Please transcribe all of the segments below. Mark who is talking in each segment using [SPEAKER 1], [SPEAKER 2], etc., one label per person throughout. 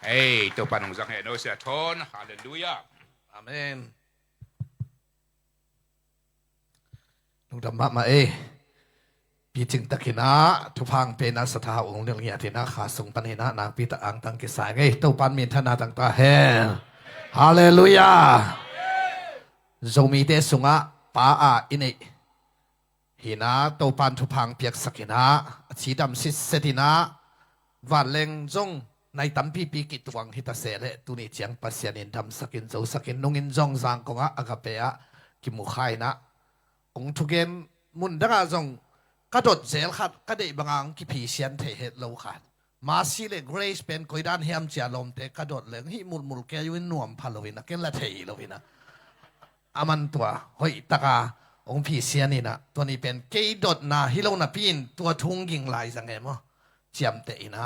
[SPEAKER 1] Hey, to panong sang no sa ton. Hallelujah.
[SPEAKER 2] Amen. นุดำมาปีจึงตะกินะทุพังเป็นนักสถาองค์เรื่องนี้ที่นักขาส่งปัญหานางปีตะอังตังกิสายไงตัวปันมีธนาต่างตาเฮฮาเลลูยาโจมีเตสุงะป้าอินิหินะตัวปันทุพังเปียกสกินะชีดำสิเสตินะวันเลงจงในตั้มปีกิตวังฮิตาเสเลตุนิจังปัสยานินดำสกินโจสกินนงินจงสังกงะอากาเปียกิมุขัยนะองทุเกมมุนดังจงกระโดดเซลขัดกระเดบังอังกิพิเชียนเทเหตุโลขัดมาสิเลเกรซเป็นคอยด้านเฮียมเจียลมเตกระโดดเลยหิมุลแกยุนนวมพาโลวินะเกลละเทยโลวินะอามันตัวเฮ้ยตะกาองพิเชียนนี่นะตัวนี้เป็นเกยโดดนาฮิโลนาปีนตัวทุ่งยิงลายสังเกตมั้ยเจียมเตยนะ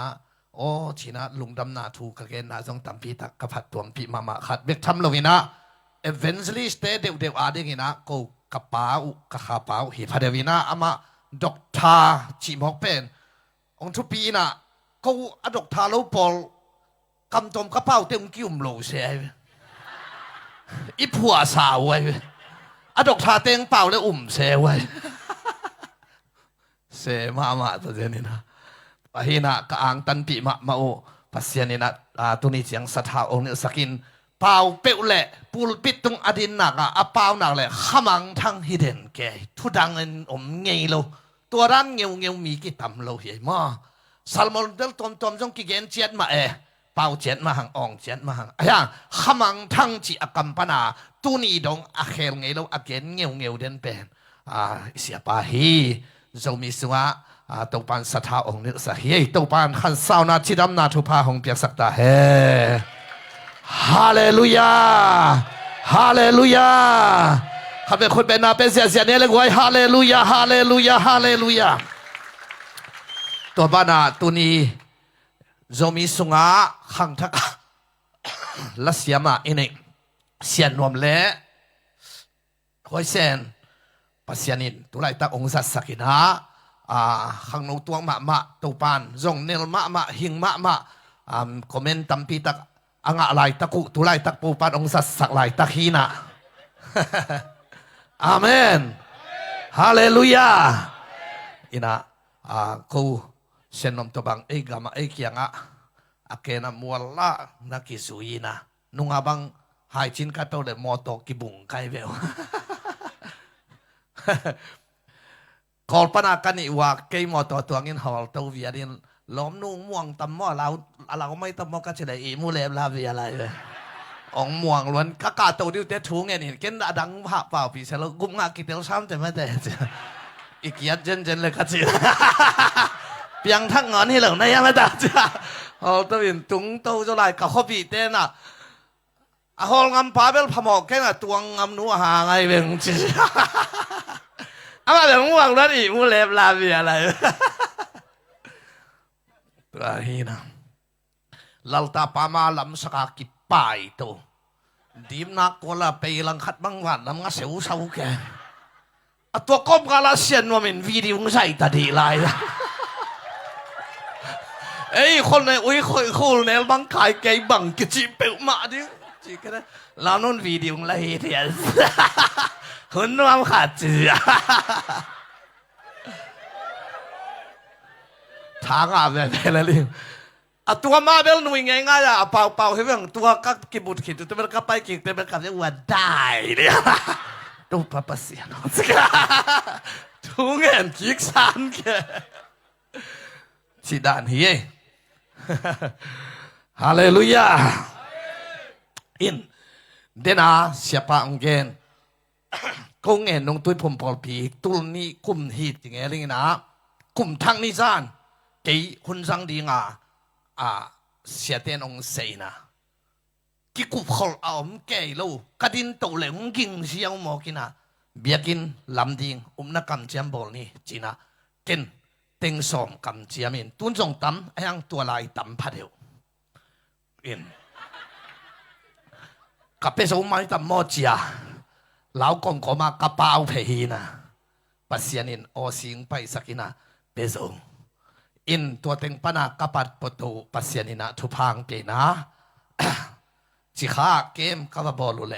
[SPEAKER 2] โอ้ชีนะลุงดำนาถูกกระเกนนาจงตั้มพีตักกระพัดตัวพีมาขัดเบกทำโลวินะเอเวนซ์ลิสเตเดวอาเดกินะกูกระเป๋ากระขาเป๋าหิพาเดวินะอามาดอกทาจีมอกเป็นองทุปีน่ะกูอดอกทาโลปอลกำตมกระเป๋าเต็มกิ้วมโลเสียอีผัวสาวไว้อดอกทาเต็งเป่าแล้วเสียไว้เสียมาตัวเจนี่นะไปนะกางตันปีมาโอปัสยานี่นะตัวนี้เสียงสถาองค์เนี่ยสกินเป่าเปลวแหละปูปิดตรงอดินหนักเป่าหนักเลยขมังทั้งฮิเดนแกทุดังเงินเงี้ยโลตัวร้านเงี้ยมีกี่ตำโลเหี้ยมาซัลมอนเดลตอมจงกี่เกนเจ็ดมาเป่าเจ็ดมาหังอ่องเจ็ดมาหังอย่างขมังทั้งจีอกัมปนาตัวนี้ดงอาเคลเงี้ยโลอาเกนเงี้ยเดินเป็นเสียปาฮีจะมีสัวตัวปันสถาองค์นี่สักเฮ้ยตัวปันขันสาวนาที่ดำนาทุพาหงเปียกสักตาเฮฮาเลลูยาฮาเลลูยาข้าเป็นคนเป็นนาเป็นเสียเนี่ยเลยไว้ฮาเลลูยาฮาเลลูยาฮาเลลูยาตัวบ้านาตัวนี้จะมีสุงาขังทักลัสยามาอินิเสียนรวมเละคอยเซนปัสยานินตัวไรตักองค์สัตสักินะขังนูตัวมาตัวปานจงเนลมาหิงมาคอมเมนต์ตั้มปีตักอังอะไรตะกุตุไลตักปูปัดองสัสักไหลตะขีนะอาเมนฮาเลลูยาอินะกูเซนนมตัวบังกามาเกียงอาเกนะมัวละนักกิสุยนะนุงอาบังหายจินกัตโตเลมอโตกิบุงไกเวลกอลปนากันอีว่าเกยมอโตตัวงินฮอลตัววิอาดินล้อมนุ่งม่วงตำหม้อเราไม่ตำหม้อก็จะได้มูเลมลาวิอะไรเลยองม่วงล้วนกากาโตดิวเตถุงไงนี่เกินดังผ่าเปล่าปีเสร็จกุมงากิเตลซ้ำแต่ไม่แต่อีกยัดเจนเลยก็จีเพียงทั้งงอนให้เหล่านี้ไม่ได้จ้ะเอาตัวอินตุงโตจะไรกับข้อปีเต้น่ะฮอลงำปาเบลพมอกแค่น่ะตัวงำนัวหาไงเบงจีอะไรม่วงล้วนอีมูเลมลาวิอะไรตัวนี้นะlalta pamalam sakaki pa ito di na ko la pailang katbangwan ng mga seusaw ke at wakom kalasyan wamin video ng sa itadi laiคนในอุ้ยคนในบางขายไก่บังกิจิเปิลมาดิจีกันนะแล้วนู่นวิดีโออะไรเทียนคนน้ำขาดจีทางอะไรอะไรเลยตัวมาเบลหนุ่ยง่ายๆเป่าให้เรื่องตัวก็กิบุตรขิดตัวเป็นกับไปกิตัวเป็นกับเรียกว่าได้เนี่ยตัวพับเสียนสิกะทุ่งเงินกิกสันแกสิดานเฮ้ยฮาเลลูยาอินเดน่าเสียปะองเกนคงเงินน้องตุ้ยผมพอปีตุลนี้กุมฮีดอย่างเงี้ยลิงนะกุมทั้งนิจานกี่คนสังดีงาเสียเตียนองเซนะกิกุบขอลเอาแก่ลูกดินโตเหลงกินเสียวหมอกินะเบียกินลำดิงนักกำเจียมบอลนี่จีนะกินเต็งสอมกำเจียมินตุนจงตำไอ้ยังตัวลายตำพัดเดียวอินกับเป็นสมัยตำมอจีอะแล้วกองก็มากระเป๋าเพหีนะปัสยานินโอสิงไปสักินะเป็นสง อินตัวเต็งปนากัปัดปตูปัสยานินะทุพังเปนะจิข้าเกมกบอลุเล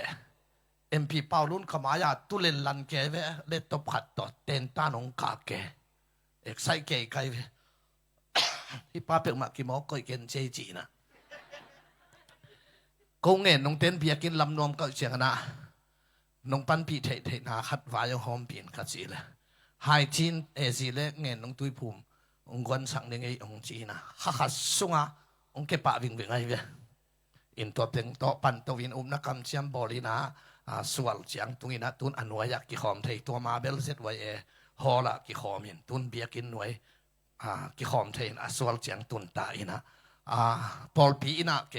[SPEAKER 2] MP เปาลุนขมายาตุเลนลันเกเวเลตบขัดต่อเต็นตานงกาเกเอกไซเกไกเวที่ป้าเปิกมากิมอก็เกนเจจีนะกงเงินนงเต้นเบียกินลำนวมก็เชียงนะนงปันปีเทนาขัดวายหอมเปลี่ยนกัดจีเลยไฮจีนเอซีเล็กเงินนงตุยภูมิองค์กรสั่งยังไงองค์จีนะขัดสุงะองค์เก็บปะวิ่งไงเวอินตัวเต็งโตปันตัววินนักกำเชียมบอลีนะสวลเจียงตุงอินะตุนอันวยกิขอมไทยตัวมาเบลเซตไว้ฮอละกิขอมอินตุนเบียกินหน่วยกิขอมไทยสวลเจียงตุนตาอินะพอลปีอินะเก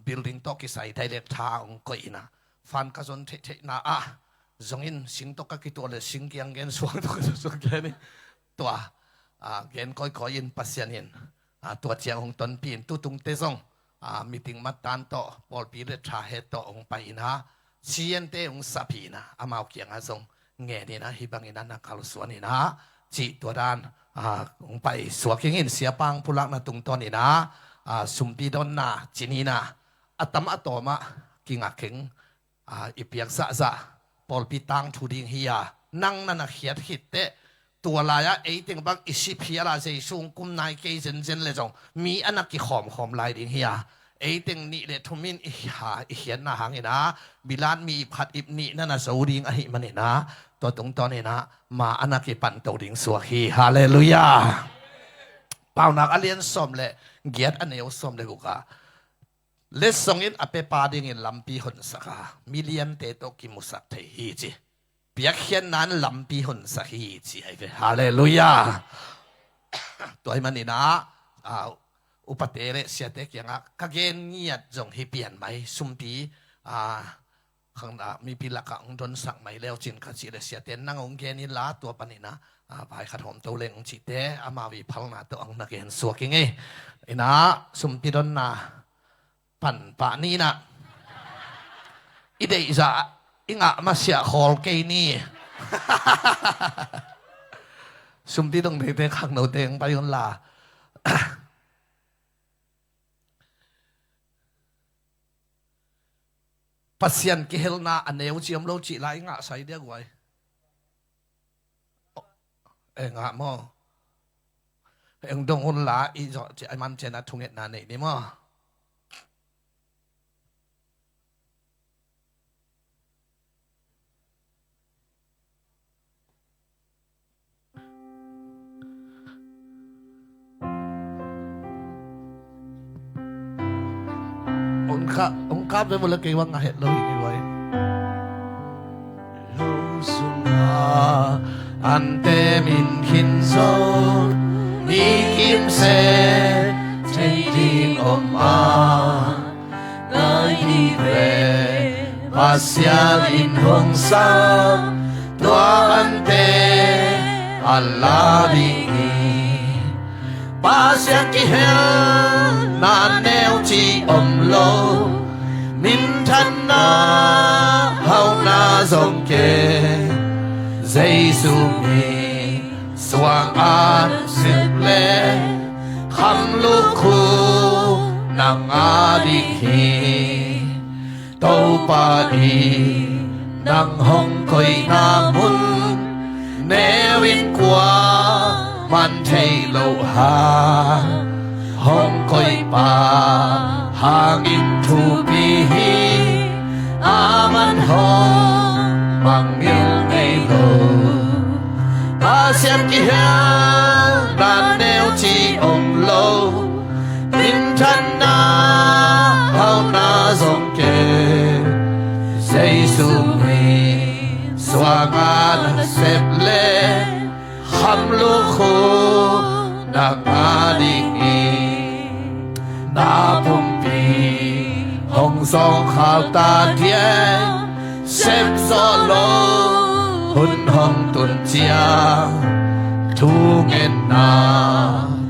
[SPEAKER 2] building ตกิใส่ไทยเล็กทาองก็อินะฟันกระสุนเทนะจงอินสิงตกกิตัวเลยสิงเกียงเงินสวงตกสวงแค่นี้ตัวเงินก็อินปัสยานินตัวเจียงของตนปีนตุตุงเตซงมีติงมัดตันโตบอลปีเรชาเฮโตองไปนะเชียนเตองสับีนะอามาเกียงอาซงเงนี่นะฮิบังอินันนักข่าวสวนนี่นะจีตัวด้านองไปสวกิงอินเสียปังพุลักนะตุงตอนนี่นะสุมปีดอนนะจีนีนะอัตมะโตมะกิงอักเข่งอีเปียกสะสะบอลปีตังทูดิงเฮียนั่งนั่นเขียดหิดเตตัวลายเอติงบังอิสิพิอาราเซซุงกุมนายเกย์เจนเลยจงมีอันนักกิขอมลายดิ่งเฮียเอติงนี่เลทุมินอิหาอิเขียนนะหังนะบิลานมีผัดอิบนี่นั่นนะสูดิ่งอหิมันนะตัวตรงตอนนี้นะมาอันนักกิปันตัวดิ่งสวกีฮาเลลูยาเปล่านักอเลียนสมเลยเกียรติอันเอวสมเลยกูกะเลสซงอินอเปปาดิ่งอินลำปีหนสักมิเลียนเตโตกิมุสักเทฮีจีเปียกเขียนนั้นลำปีหนสักฮีจีไอ้เว้ฮาเลลูยาตัวไอ้มันนี่นะอุปเทเรเสียเด็กยังกะเกณฑ์เงียดจงให้เปลี่ยนไหมสุมปีข้างหน้ามีปีละกังโดนสั่งไหมแล้วจินขัดจีเรเสียเต็นนั่งองเกนี่ละตัวปันนี่นะไปขัดหอมตัวเล็งจีเตอามาวิพัลนาตัวองนักเกณฑ์สวกิงไงไอ้นะสุมปีดอนนะปันปะนี่นะอีเดย์จะอิงะมาเสียคอลเกนี่สุมปีดองเด็กข้างโนเตงไปยนลาปัสยันกิเฮลนาอันเนวจิมโลจิลายงะใส่เดียกไว้งะมอดงหุ่นลาอีจอจะไอมันเจนะทุงเอ็ดนาเนนี่มอองค์ครับได้บริเกวังเหตุเลยนี่ไว้โลสุนาอันเตมินขินโซมีกิมเซใจดิงอมอาไงดีเวปัสยาลินหงสาตัวอันเตอัลลาดิปัสยากิเฮลนาเนวจีอมโลมินทันนาเฮานาสงเกเจสุมีสว่างอาสิบเลคำลูกคูนังอาดิคีโตปาดีนังหงคอยนามุนเนวินกว่ามันเทโลหาหงคอยปาหางอินทูปีฮีอามันหงมังมิลในโลอาเซียนกิเฮลนานเนวจีอมโลมินทันนาเฮานาสงเกเซซุมีสว่างานเสพเลคำลูกคูนักอาดิกีนาพุมปีหงสองข่าวตาเทียเซฟโซโลหุ่นหงตุนเจียทุเงินนา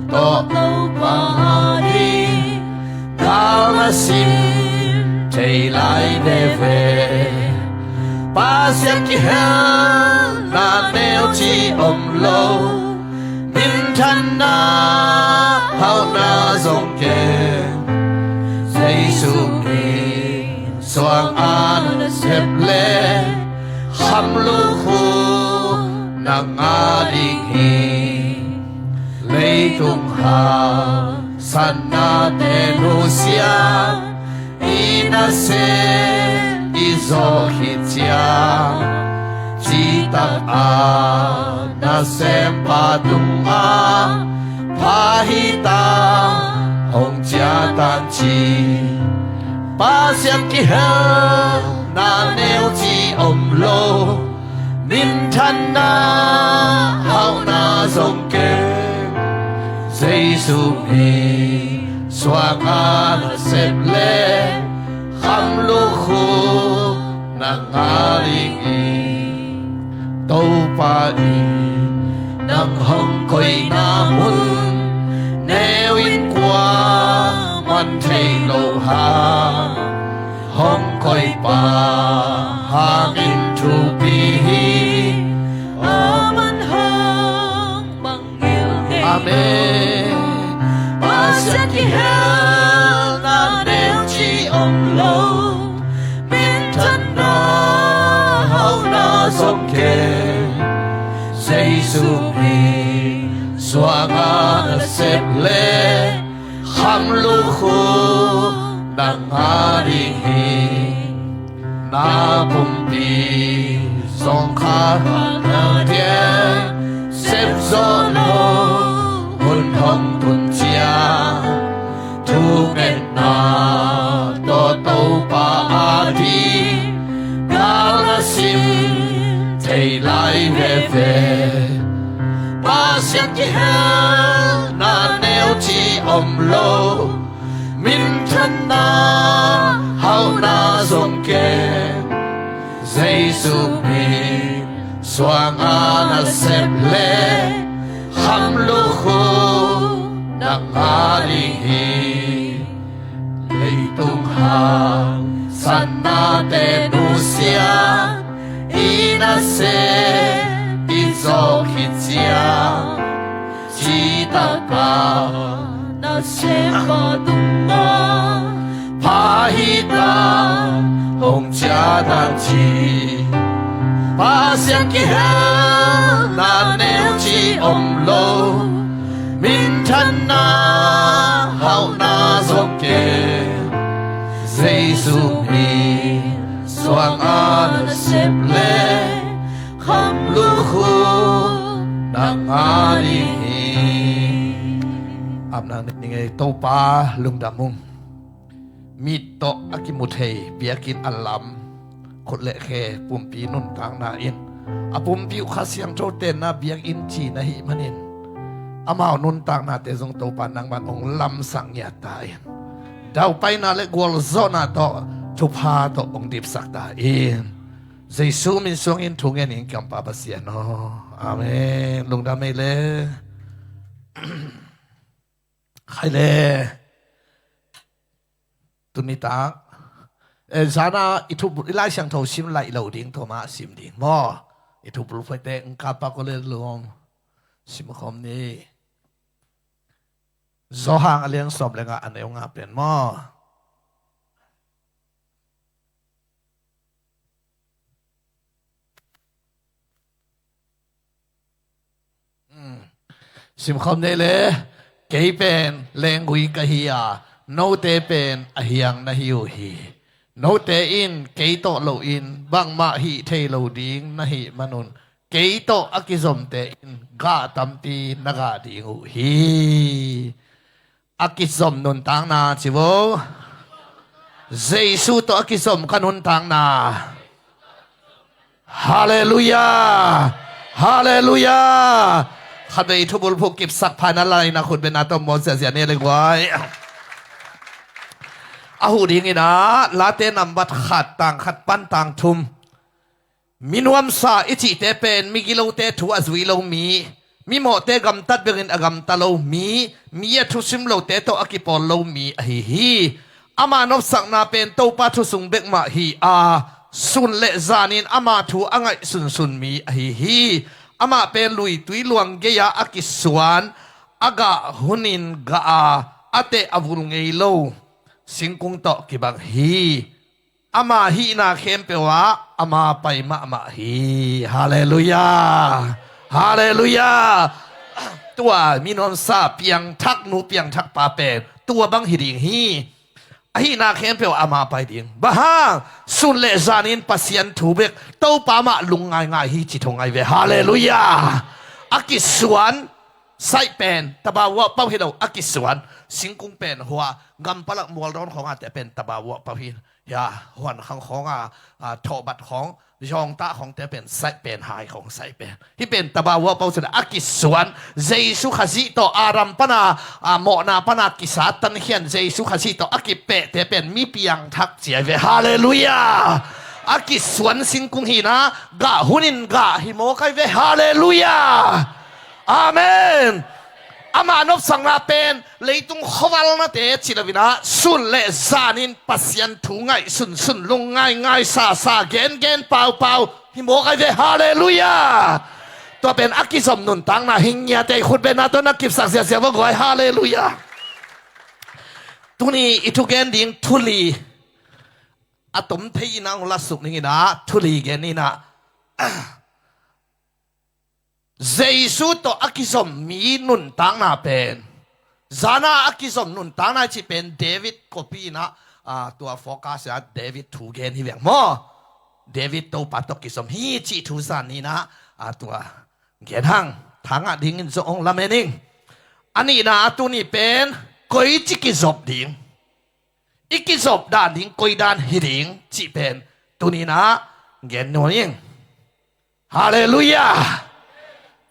[SPEAKER 2] โตโลปาดีกาลสิมใจไหลเดเวปัสยากิเฮลนาเนวจีอมโลมิน ทันนาเฮานาทรงเกเยซูนีสว่างอาเสบเลคำลูกหูนังอาดิฮีเลยตุงหาสันนาเตนุเซียอินาเซอิโซฮิจยาจิตักอานาเซมปาตุงอาพาหิตาหงจาตันจีปาเสียงกิเฮนาเนวจีอมโลนินทันนาเฮานาทรงเกเยซูนีสว่างอาเสบเลคำลูกหูนังอาลิกีโตปาอีนังห้องคอยนามุนเนวินกว่ามันเทโลหาห้องคอยป่าหากินทุปี
[SPEAKER 3] มันห้องบังเกิลเก
[SPEAKER 2] อาเมน
[SPEAKER 3] ปาเสียงกิเฮนาเนวจีอมโลมินทันนาเฮานาทรงเก
[SPEAKER 2] เยซูนีสว่างอาเสบเลคำลูกหูนังอาดิฮีนาพุมปีสองขานาเดียเสบโซโลหุ่นห้องตุนเจียทุกเอ็นนาโตโตปาอาดีกาลสิมเทไลเวเวปาเสียงกิเฮนาเนวจีอมโลมินทันนาเฮานาทรงเกเยซูนีสว่างอาเสบเลคำลูกหูนักอาลิฮีเลยตุงหาสันนาเตนุเซียอินาเซอิโซฮิจยาจิตากา
[SPEAKER 3] นาเซมปาตุงอา
[SPEAKER 2] พาหิตาหงจาตันจีปาเสียงกิเฮนาเนวจีอมโลมินทันนาเฮานาทรงเกเยซูนีสว่างอาเสบเลคำลูกหูนังอาลีฮีอาบนางนี่ไงโตปาลุงดามุงมีโตอากิมุเทเบียกินอัลลัมคนเละแค่ปุ่มปีนุ่นต่างนาอินอาปุ่มปีอุคาเสียงโจเตนนาเบียกอินจีนะฮิมันินอามานุนต่างนาเตจงโตปานางบันองลำสังยาตายดาวไปนาเลกวอลโซนาโตทุพาโตองดิบสักตาอินเยซูมินสวงอินทุงเงินอินกัมปาบเสียนออาเมนลุงดาไม่เลใครเลตุนิตาจานาอิทุบุอิลายช่างโทชิมไลเหล่าดิ่งโทมาสิมดิ่งมออิทุบุรุษไฟเตงกาปากเลลงสิมคอมนี้โซหางอเลียงสอบเลงอันเอวงาเป็นมอสิมคอมนี้เลยเกยเป็นเลงกุยกะฮียาโนเตเป็นอหิยังนะฮิวฮีโนเตอินเกยโตโลอินบังมาฮิเทโลดิงนะฮิมนุนเกยโตอากิสมเตอินกาตัมตีนกาดิงฮีอากิสมนุนต่างนาจิโวเยซูโตอากิสมขนุนต่างนาฮาเลลูยาฮาเลลูยาขัดไปทุบุลพวกกิบสักภายในอะไรนะคุณเป็นนาตมอเสียเนี่ยเลยไว้อาหูดีงี้นะลาเตนำบัดขัดต่างขัดปั้นต่างทุมมินวมซาอิจิเตเป็นมิกิโลเตทัวสวีโลมีโมเตกำตัดเบรินอกำตะโลมีเยทุสิมโลเตโตอากิปอลโลมีฮีอามานบสักนาเป็นโตปาทุสุงเบกมาฮีอาสุนเลจานินอามาทูอ่างไอสุนมีฮีอามาเป็นลุยตุยลวงเกียอากิสวน aga hunin ga ate avulngei lo singkung to kibang hi ama hi na khempewa ama paima ama hi hallelujah hallelujah ตัวมีนนซาเปียงทักนูเปียงทักปาเป็ดตัวบังหิดิงฮีไอ้นาเข้มเปียวอามาไปดิงบ้าสุนเลจานินปัสยันถูเบกเต้าปามาลุงง่ายง่ายฮีจิตงไอเวฮาเลลูยาอากิสวนไซเป็นตบาวะเป้าหิดอากิสวนสิงกุงเป็นหัวกำปลักมัวร้อนของอาแต่เป็นตบาวะเป้าหินยาหัวขังของโถบัดของยองตาของแต่เป็นไซเป็นหายของไซเป็นที่เป็นตบาวะเป้าสุดอากิสวนเจสุขจิโตอารัมปนาโมนาปนากิสาตันเขียนเจสุขจิโตอากิเปะแต่เป็นมีเปียงทักเจียเวฮาเลลูยาอากิสวนสิงกุงฮีนะกะหุนินกะฮิโมไกเวฮาเลลูยาอาเมนอามานบสังนาเป็นเลยตุงขวัลนาเตจิลวินาสุนเลจานินปัสยันถูง่ายสุนลงง่ายซาเกนเปล่าฮิโมไกเวฮาเลลูยาตัวเป็นอักกิสมนุนตังนาหิงยาเตคุณเป็นนาตัวนักกิบสักเสียว่ากอยฮาเลลูยาตัวนี้อิทุเกนดิงทุลีอะตมเทีนางลัสุกนี่นะทุลีเกนนี่นะเจสุโตอักกิสมมีนุนตังนาเป็นจานาอักกิสมนุนตังนาที่เป็นเดวิดกปีนะตัวโฟกัสเดวิดถูเกนที่เวียงมอเดวิดโตปัตตกิสมฮีจิทูซานี่นะตัวเกนหังทางดิ่งจงละเมนิงอันนี้นะตัวนี้เป็นกอยจิกิจบดิ่งอีกิจบด้านดิ่งกอยด้านหิดิ่งจิเป็นตัวนี้นะเกนโนยิงฮาเลลูยา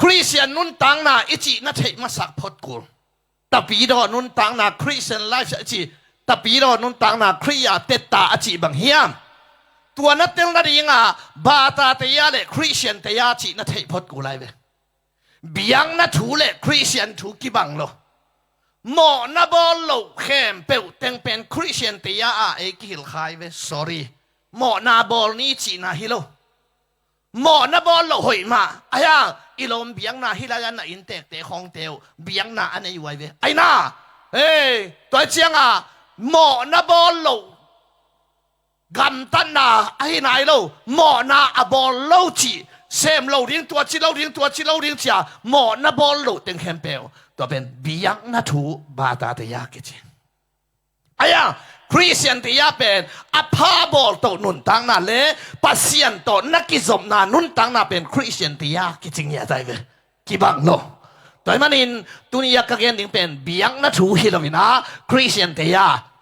[SPEAKER 2] คริสเตียนนุนตังนาอิจินัทเฮมาสักพดกูแต่ปีดอนุนตังนาคริสเตียนไลฟ์อิจิแต่ปีดอนุนตังนาคริยาเตตาอิจิบังเฮียมตัวนัดเตลนาดิงาบาตาเตียเลคริสเตียนเตียจินัทเฮพดกูไลเวบียงนัทูเลคริสเตียนทูกิบังโลหมอนาบอลโลเข้มเปิวเต็งเป็นคริสเตียนเตียเอกิลไคเว sorry หมอนาบอลนี้จีนาฮิโลหมอนาบอลโลหอยมาไอ้ยังอีลมเบียงนาฮิลายันนาอินเตกเตของเตียวเบียงนาอันนี้ไว้เวไอ้น่าตัวเจียงหมอนาบอลโลกำตันนาไอ้นายโลหมอนาอบอลโลจีเซมโลดิ้งตัวจีโลดิ้งจ้าหมอนาบอลโลเต็งแคมเปลตัวเป็นเบียงนาทูบาตาเตียกิจิไอ้ยังคริสเตียนเตียเป็นอภาบอลโตนุนตังนาเลปัสยันโตนักกิจมนานุนตังนาเป็นคริสเตียนเตียกิจิงยาใจเวกิบังโลตัวมันอินตุนิยากะเกนดิงเป็นเบียงนาทูฮิโลวินาคริสเตียนเตีย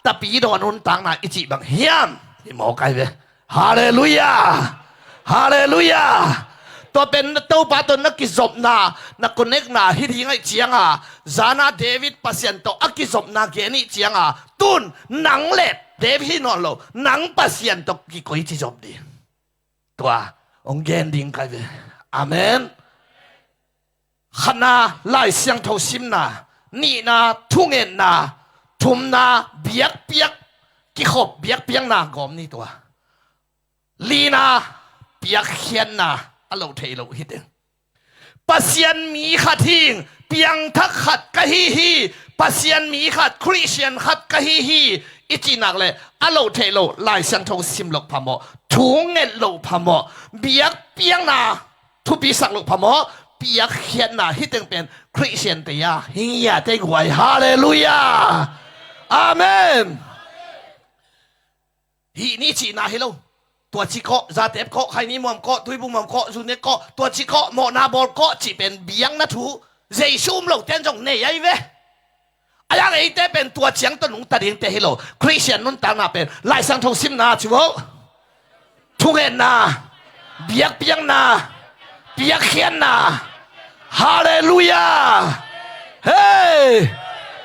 [SPEAKER 2] ตะปีโดนุนตังนาอิจิบังเฮียมที่หมอไกเวฮาเลลูยาฮาเลลูยาตัวเป็นตัวปาตัวนักกิจมนานักคนเอกนาฮิตยังไงเจียงจานาเดวิดปัสยันโตอักกิจมนาเกนี่เจียงตุนหนังเล็ดเดวิดนอนโลหนังปัสยันโตกิโกยจิจบดีตัวองเกนดิงไกเวอาเมนขณะไล่เสียงทศิมนานี่นาทุ่งเงินนาทุ่มนาเบียกกิขบเบียกนากอมนี่ตัวลีนาเบียกเขียนนาอโลเทโลฮิตปัสยันมีขัดทิ้งเปียงทักขัดกะฮีปัสยันมีขัดคริสเตียนขัดกะฮีอิจินักเลยอโลเทโลไล่เสียงทศิมลกพะโมทุ่งเงินโลพะโมเบียกนาทุปีสักลกพะโมเปียกเขียนนาฮิตเป็นคริสเตียนเตียหิงยาเตงไว้ฮาเลลูยาอาเมนฮีนี่จีนาฮิโลตัวชิโกซาเตปโกใครนี่มอมโกทุยบุมอมโกซุนเนโกตัวชิโกโมนาบอลโกจีเป็นเบียงนะทูเจซูมโลเต้นจงเนยไอเวอายังไอเต้เป็นตัวเฉียงต้นหนุนตัดเองเตฮิโลคริสเตียนนุนตานาเป็นไล่สังทงซิมนาจิโวทุเรนนาเบียงนาเบียกเขียนนาฮาเลลูยาเฮ้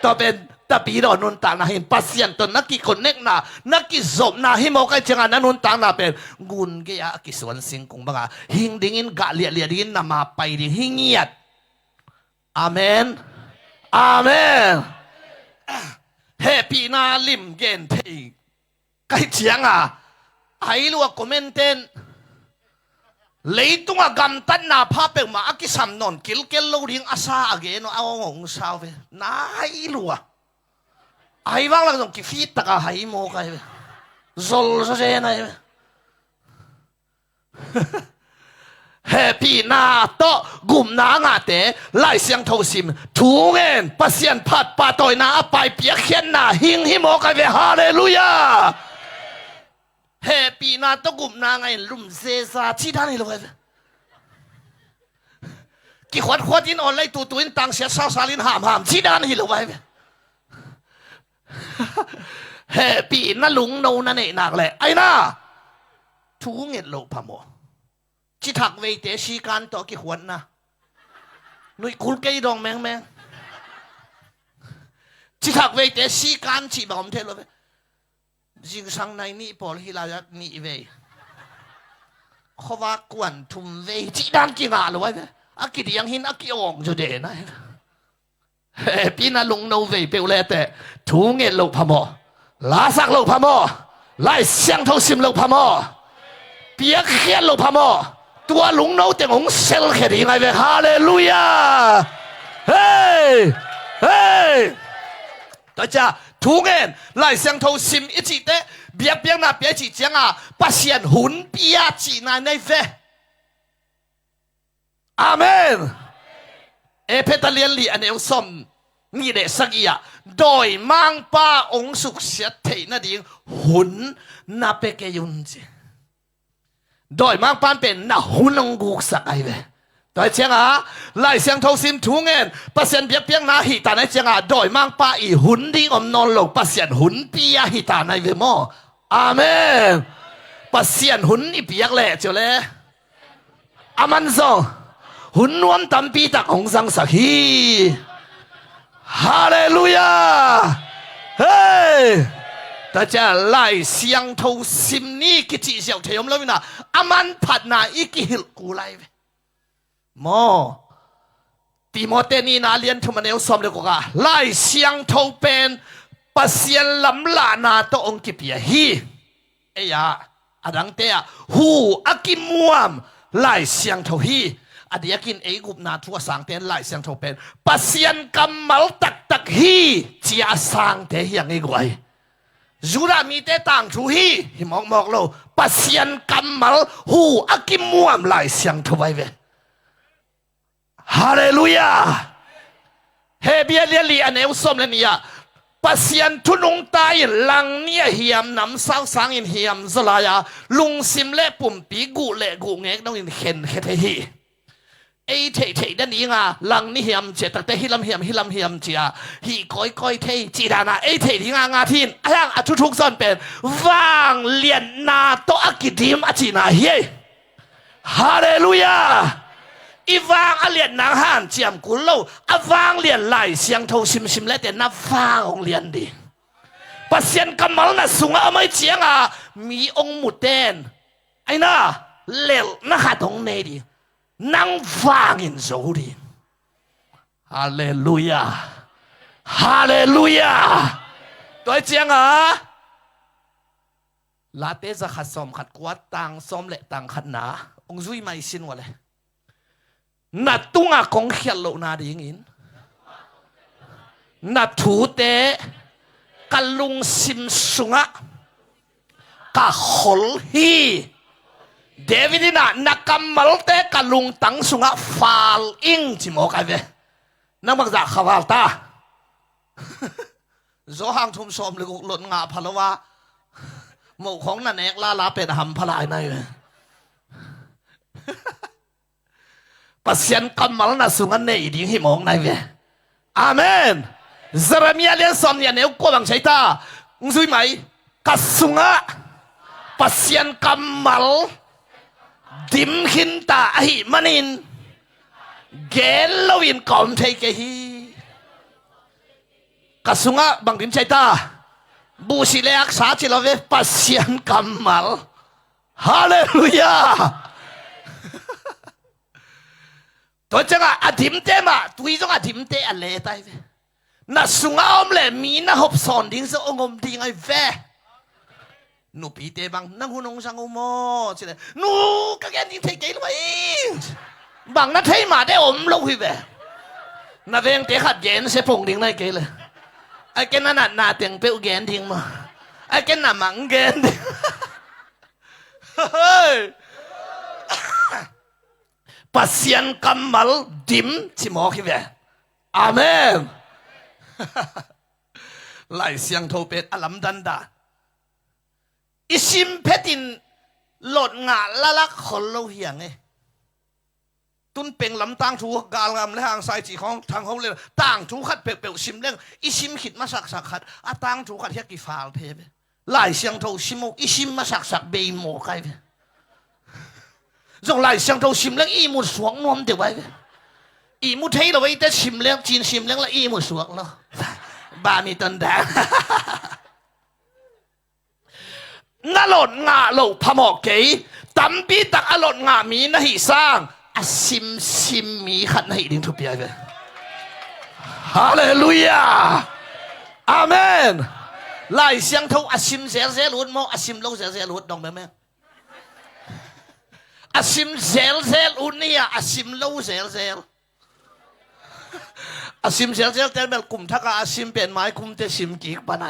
[SPEAKER 2] ตัวเป็นตะปีดอนุนต่างนาเห็นปัสยันตนนักกิคนเนกนานักกิจบนาให้มองกันจังนั้นนุนต่างนาเป็นกุนเกียกิสวนสิงคงบังหิงดิ่งกะเลียดิ่งนามาไปดิ่งหิงเงียดอาเมนเฮปีนาลิมเกนเทไกเจียงไอ้ลัวคอมเมนเทน leitung agam tan na pha pe ma akisam non kilkel lo ring asa again no awong saw ve na hai lua ai wang lang ki fit ta ka hai mo kai zol sa je na happy na to gum na nga te lai siang tho sim thu ngen pasien phat pa toy na pai pia khian na hing hi mo kai ve hallelujah happy na to gum na ngai lum se sa chi da ni lo ve ki khwat khwat in on lai tu in tang sia sa salin ham chi da ni lo ve happy na lung no na ne nak le ai na thu ngen lo pa mo chi thak ve te si kan to ki khwan na nui kul ke dong meng meng chi thak ve te si kan chi ba om the lo ve jing sang nai ni pol hi la yak ni ve khawa kwan thum ve chi dan ki nga lo ve akidi yang hin akiong jo de na pi na lung no ve pe le te thu nge lo pha mo la sak lo pha mo lai xiang tho sim lo pha mo pia khian lo pha moตัวลุงโน้ตงเซลแค่ดีไงเว้ฮาเลลูยาเฮ้ตัวจ้าทุกเงินไล่เสียงทซิมอีจีเตะเบียบเบียงน่ะเบียจีเจียงอ่ะปัสเซียนหุ่นเบียจีน่ะในเฟอาเมนเอเพตาเลียนลีอันเอลซอมนี่เดสักอย่างโดยมังป้าองสุขเสียเทน่ะดิ่งหุ่นน่ะเปกยุนจีโดยมังปานเป็นน่ะหุ่นงกุกสักไอ้เว้โดยเจียงอ่ะไล่เสียงทซิมทุงเงินปัสเซียนเบียบเบียงน่ะหิตาในเจียงอ่ะโดยมังป้าอีหุ่นดิ่งอมนอนลงปัสเซียนหุ่นเปียหิตาในเวมออาเมนปัสเซียนหุ่นอีเปียกแหละเจ้าเลยอามันซองหุ่นนวมตัมปีตักของสังสักฮีฮาเลลูยาเฮ้大家来相头心里去至少听我们那边呐，阿曼帕那一个过来呗，么？提摩太尼那连他们有什么的个个来相头边，把先lâm拉那都องค์别ฮี哎呀，阿当的啊，หู阿กิมวม来相头ฮีอาเดียกินเอกุบนาทั่วสังเตนไล่เสียงทบเป็นปัสเซียนกำมัลตักฮีจีอาสังเตยังไงกวยจูรามีเตต่างชูฮีหิมอกโลปัสเซียนกำมัลหูอากิมวมไล่เสียงทบไปเวฮาเลลูยาเฮเบียเลียลีอันเอวสมเลนียปัสเซียนทุนงตายลังเนี่ยเหียมน้ำสาวสังอินเหียมสลายาลุงซิมเล่ปุ่มปีกูเล่กูเงกต้องอินเข็นเฮเทฮีไอ้เทดันนี้อ่ะลังนี่เหียมเจตักแต่ฮิลัมเหียมเจียฮีก้อยเทจีดานาไอ้เทที่งาทินอ่างทุกส่วนเป็นวางเลียนนาโตอากิดิมอจินาเฮฮาเลลูยาอีวางเลียนนางฮันเจียมกุลโลอีวางเลียนไหลเสียงโทชิมเล่แต่นับฟางของเลียนดีปัสเซียนกำมัลน่ะสูงไม่เจียงอ่ะมีองค์มุดเดนไอ้น่ะเลี้ยวน่ะขาดองเนดีนั่งฟังอินโซดีฮาเลลูยาตัวเจียงอ่ะลาเตจะขัดสมขัดกวาดต่างสมเละต่างขัดหนาองซุยไม่สินวะเลยนัดตุงอ่ะกงเขียนโลนาดิ่งอินนัดถูเตกัลลุงซิมสุงะกะขลฮีเดวิดน่ะนักกำมัลเตกัลลุงตังสุงะฟาลอิงจิโมกันเวนักบังจากขวาลตาโจหังทุ่มสมเลยกุหลนงาพลวะหมู่ของนั่นเอกลาเป็นหำพลายในเวปัสยันกำมัลน่ะสุงะเนยดิ่งหิมองในเวอาเมนเซเรมียเลียนสมเนี่ยเนวกวังใช้ตาอุ้งซุยไหมกัสุงะปัสยันกำมัลดิมขินตาหิมันินเกลวินกอมเทเกฮีกัสุงะบังดิมใช้ตาบูสิเลอักษาจิลเวปัสยันกำมัลฮาเลลูยาตัวจังอาดิมเตมาตุยจงอาดิมเตอเลตายเวน่ะสุงะอมเลมีน่ะหอบสอนดิ้งซะองมดิ้งไอเว นูปีเตบังนั่งหุ่นงสังอุโมใช่ไหมนูก็แกยิ่งเทเกลไปบังนัดให้มาได้อมลงหิบน่าเวงเตะขัดเย็นเสพงดิ่งเลยเกลเลยไอ้แกนั่นน่าเตียงเปรี้ยวเกนทิ้งมาไอ้แกน่ามังเกนเฮ้ยปัสยันกัมมัลดิมชิมอคิเวอาเมนไล่เสียงโทเป็ดอลัมดันดาอิชิมเพตินหลดงาละลักคนเราเหียงไงตุนเป็งลำต่างถูกกาลงามและหางสายจีของทางเขาเลยต่างถูกขัดเปลวชิมเรื่องอิชิมขิดมาสักขัดอาต่างถูกขัดเฮียกี่ฟาลเพไปไล่เสียงโทชิมอิชิมมาสักเบย์โมไกไปจงไล่เสียงโทชิมเรื่องอีมุดสวงนวมเดี๋ยวไว้อีมุดเทเราไว้แต่ชิมเรื่องจีนชิมเรื่องละอีมุดสวงเนาะบามีตันแดงน่าหลดงาโลพมอกเกยตั้มปีตักอหลดงามีนะฮิสร้างอาซิมมีขัดให้ดิ้งทุบยายไปฮาเลลูยาอาเมนไล่เสียงเท่าอาซิมเซลลุดมออาซิมโลเซลลุดดองไหมอาซิมเซลลุดนี่อาซิมโลเซลอาซิมเซลแต่แบบกลุ่มทักอาซิมเป็นไม้กลุ่มแต่ซิมกีกปะไหน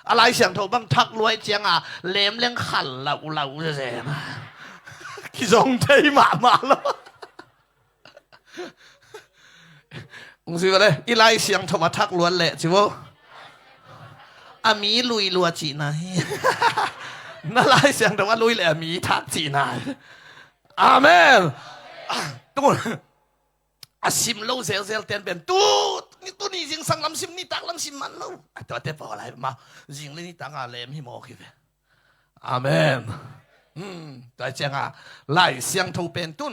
[SPEAKER 2] อะไรเสียงโทบังทักรวยเจียงเล็มเลี้ยงขันเราเสียมาขี้ทรงเทมาแล้วมึงสิว่าเลยอีไลเสียงโทมาทักรวยแหละสิวะอามีลุยรัวจีนายน่าไลเสียงโทว่าลุยแหละมีทักจีนายอาเมนตุ้นอาซิมโลเซลเตียนเป็นตู้นี่จิงสังลำซิมนี่ตักลำซิมมันโลตัวเตปอะไรมาจิงเลยนี่ตักอะไรไม่มองคิดอาเมนแต่เจ้าไล่เสียงทูเป็นตุน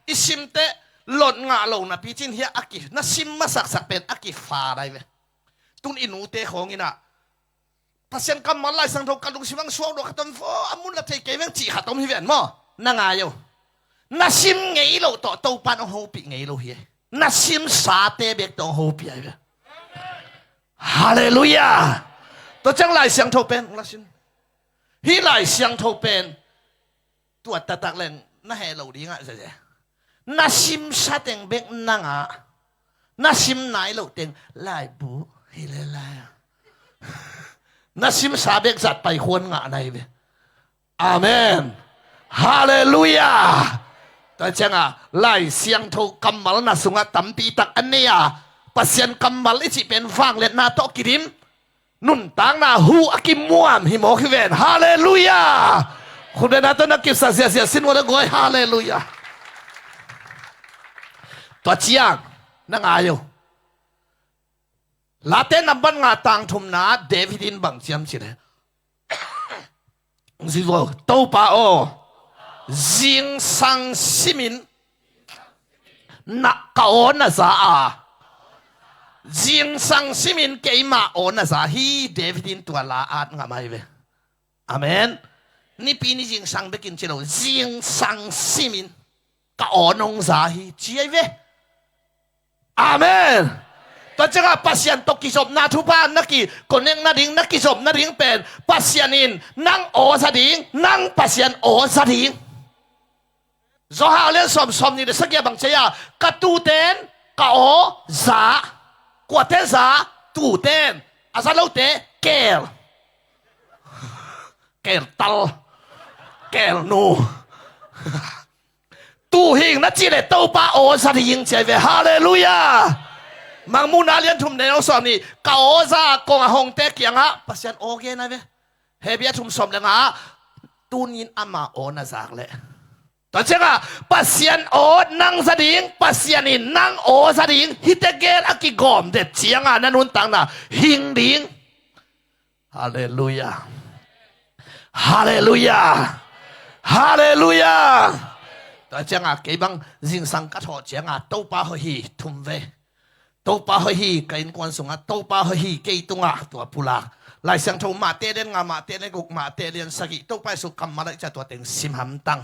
[SPEAKER 2] อิซิมเตหล่นงาโลนะพี่จินเฮียอากิน่าซิมมาสักเป็นอากิฟ้าได้เว้ตุนอินูเตของอินะภาษาคำมาไล่เสียงทูกันลุงซิมังชัวร์ดูขัดฟออามุนละเทเกยังจีขัดตรงที่เวียนมั้งนั่งไงอยู่น่าซิมไงโลต่อตัวปันเอาหูปีไงโลเฮียน่าซิมสาเตเบกตัวหูปีไอ้เว้ฮาเลลูยาตัวจังไล่เสียงทูเป็นน่าซิมฮีไล่เสียงทูเป็นตัวตักแรงน่าเฮโลดีง่ะใช่ไหมน่าซิมซาเต็งเบกนั่งน่าซิมไหนโลเต็งไล่บูฮีเลไล่น่าซิมซาเบกจัดไปควรงะในเว้อาเมนฮาเลลูยาแต่เจ้าไล่เสียงทูกำมัลน่าสุงะตั้มปีตักอันนี้ปัสยันกำมัลอิจิเป็นฟังเล็ดนาโตกิริมนุนต่างนาหูอากิมวมหิมอคิเวนฮาเลลูยาคุณเป็นนักนักกิจเสียสินวันกอยฮาเลลูยาตัวเจียงนั่งอายุลาเต้นนับบันงาต่างทุมนาเดวิดินบังเจียมสิเลยสิว่าโตป้าโอจิงสังซิมินนักกอน่าซาจิงสังซิมินเกย์มาโอน่าซาฮีเดวิดินตัวลาอาดงาไม่เวอาเมนนี่ปีนี้จิงสังเบกินเจโร่จิงสังซิมินกออนงซาฮีเจียเวอาเมนตัวเจ้าปัสยันตกิจบนาทุพานนักกีคนยังนาดิ่งนักกิจบนาดิ่งเป็นปัสยันินนั่งโอซาดิ่งนั่งปัสยันโอซาดิ่งโซฮาเลียนสมนี่เด็กสักอย่างบางเชียกระตูเต้นกะโอซากวดเต้นซาตูเต้นอาซาลูเต้เกลตัลเกลนูตูหิงนัดจีเลตูป้าโอซาดิ่งเจเวฮาเลลูยามังมูนาเลียนทุ่มเดนเอาสอนี่กะโอซากงหงเตกียงะปัสยันโอเคนะเวเฮเบียทุ่มสมเลงะตูนินอามาโอนาซากเลยตัวเจ้าปัสยันโอนั่งสดิ่งปัสยันินนั่งโอสดิ่งฮิตเกลอากิกอมเด็ดเจียงนั่นนุ่นต่างน่ะหิงดิ่งฮาเลลูยาฮาเลลูยาฮาเลลูยาตัวเจ้าเก็บังจิงสังกัดหัวเจียงโตป้าฮีทุ่มเวโตป้าฮีกินกวนสุงโตป้าฮีเกยตุงตัวปุลาไล่เสียงโทมาเตเดนงามาเตเดนกุกมาเตเดนสกิโตป้าสุกัมมาเลยจะตัวเต็งซิมหัมตัง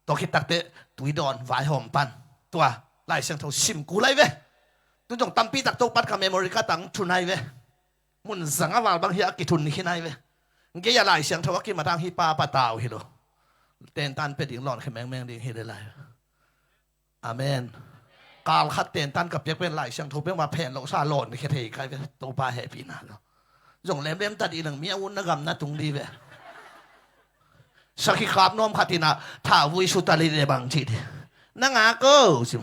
[SPEAKER 2] ตัวคิดตักเตะตุยดอนวายหอมปันตัวไล่เสียงเท่าซิมกูไล่เว้ตุจงตั้มปีตักโตปัดกับเมมโมริกาตังทุนไอเว้มุนสังอวาลบางเฮียกิทุนนี่ขี้ไอเว้ เกียหลายเสียงทว่ากินมาทางฮิปาปะตาวฮิโลเต้นตันเป็ดดิงหลอนแค่แมงดิงเฮ็ดได้หลายอาเมนกาลคัดเต้นตันกับเปียกเป็นหลายเสียงทบเปียกมาแผ่นโลซาหลอนแค่เทใครเป็นตัวปลาแห่ปีน่ะเนาะจงเล่มตัดอีหนึ่งเมียวุ่นนะกำนะตรงดีเว้สักขีครับน้อมขัดตินะถ้าวิสุตาลีเดบังจิตนั่งอาก็สิม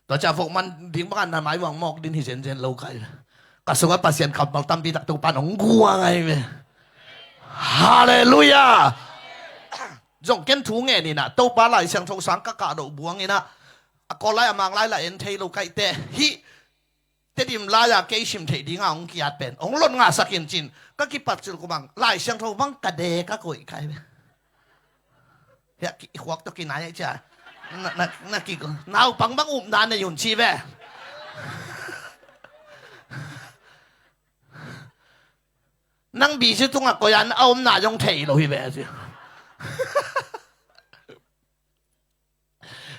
[SPEAKER 2] ต่อจากพวกมันดิ้งบ้านนั้นหมายหวังมอกดินหิเซนเซนโลกายกระทรวงภาษีขับบัลตัมปีตักตุปันของกัวไงเว้ฮาเลลูยาจงเก็นถูงเงี้ยนี่นะตัวปลาไหลเสียงทงสังกะกะดอกบัวงี้นะก็ไล่มังไล่ละเอ็นเทโลกายเตฮิเตดิมลายาเกชิมเทดิ้งอ่างกียดเป็นองล้นงาสักยินจินก็กิปัจจุบันไล่เสียงทงบังกระเดก็กุยใครเว้เฮ้ยขวักตัวกินไหนจ้ะนักกี่คนน้าวปังบังอุ้มนานในยุนชีเว้นั่งบีชิตุงอ่ะก็ยันเอาหน้ายงเทยเลยเว้สิ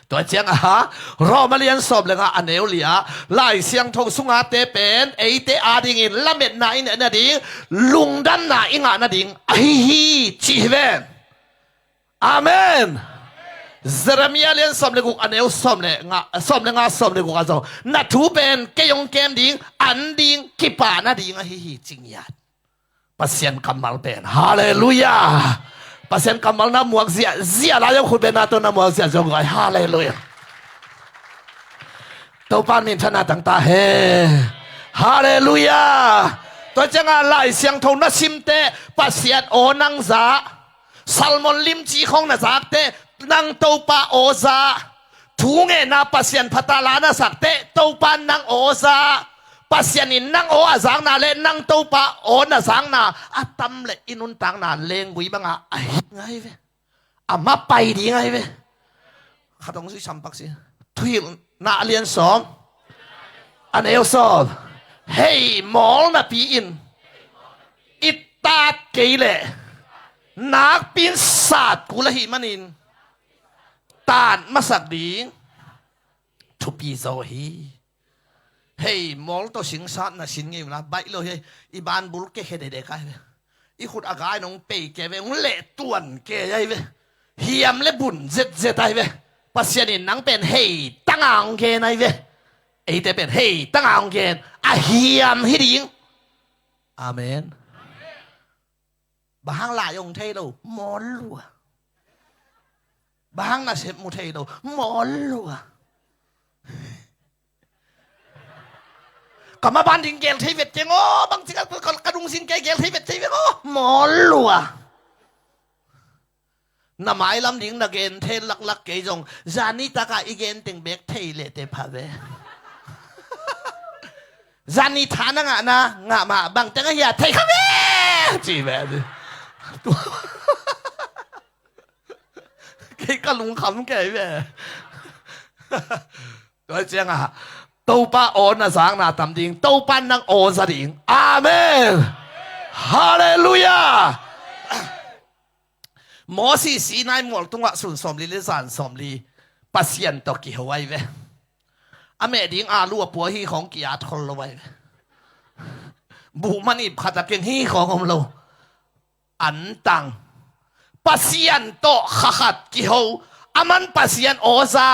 [SPEAKER 2] ตัวเจ้าอ่ะรอมาเรียนสอบเลยอ่ะอันเอวเลียไล่เสียงทงสุงอาเตเป็นไอเตอาดิงินละเม็ดไหนเนี่ยนาดิงลุงดันน่ะอิงอ่ะนาดิงไอฮีชีเวนอาเมนเซรามิอาเลียนสอบเลยกูอันเอวสอบเลยงะสอบเลยงะสอบเลยกูก็จะนัดทูเป็นเกยงเกมดิงอันดิงกิปานาดิงไอฮีจริงยัดpasien kamal ben haleluya pasien kamal na muak zia la yo khut ben na to na muak zia jong gai haleluya to pan min thana tang ta he haleluya to changa lai siang thon na sim te pasien o nang za salmon lim chi khong na zak te nang to pa o za thu nge na pasien phatala na sak te to pan nang o za pasyanin nang o azang na le nang to pa o na sang na atam le inun tang na leng bui ba nga ai ngai ve ama pai di ngai ve khatong si sampak si thuil na lian som an el som hey mol na pi in itat keile nak pin sat kula hi manin tan masak ding thu pi zo hi hey mol to sing sat na sin ngi na bai lo he i ban bul ke he de kai ve i khut agai nong pe ke ve un le tuan ke ai ve hiam le bun zet zet ai ve pasyanin nang pen hey tangang ke nai ve ei te pen hey tangang ke a hiam hi ding amen bahang la yong thei lo mol lu bahang na set mu thei lo mol luก็มาบ้านดิงเกลที่เวทเจงโอ้บางทีก็กระดุงสินเกลที่เวทที่เวทโอ้หมอลัวน้ำไม้ลำดิงนักเกนเทนลักเกยจงจานิตากาอีเกนติงเบกเทเลเตพาเวจานิฐานังนะงะมาบางจังเฮียเทคาเวจีเวดิเกยก็ลุงคำเกยเวตัวเจ้าตัวป้าโอนะสังนาทำดิ่งตัวป้านังโอสดิ่งอาเมนฮาเลลูยาหมอสีนายหมวกตุงะสุนสมลีลิสานสมลีปัสยันตกิฮไว้เวอเมดิ่งอาลัวปัวฮีของกิอาทลไว้บุมันอิบขัดเก่งฮีของอมโลอันตังปัสยันโตขัดกิฮอามันปัสยันโอซา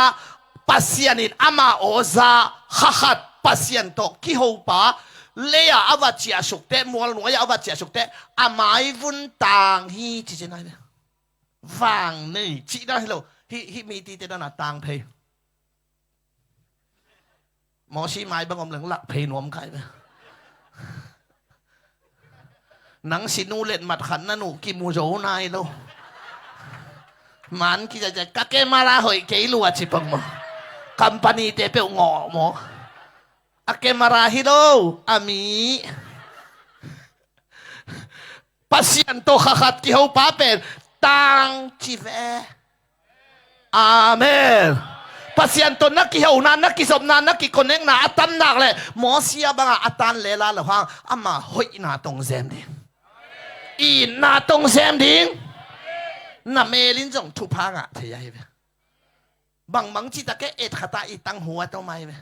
[SPEAKER 2] pasyanin ama oza khahat pasyan to ki ho pa leya awachia sukte mol noya awachia sukte amai vun tang hi chi chenai vang nei chi da hello hi mi ti te na tang phei mo si mai bangom leng lak phei nom khai ba nang sinu let mat khan na nu ki mu zo nai lo man ki ja ka ke mara hoi ke lu a chi pang mo company te pe ngo mo ake marahi do ami pasyan to khakat ki ho pa pen tang chi ve amen pasyan to nak ki ho na nak ki sob na nak ki koneng na atam nak le mo sia banga atan le la lo hang ama hoi na tong zem ding i na tong zem ding na melin jong thu pa nga thai ai bangจิตะแกเอ็ดขตาอีตังหัวตัวไม่เว้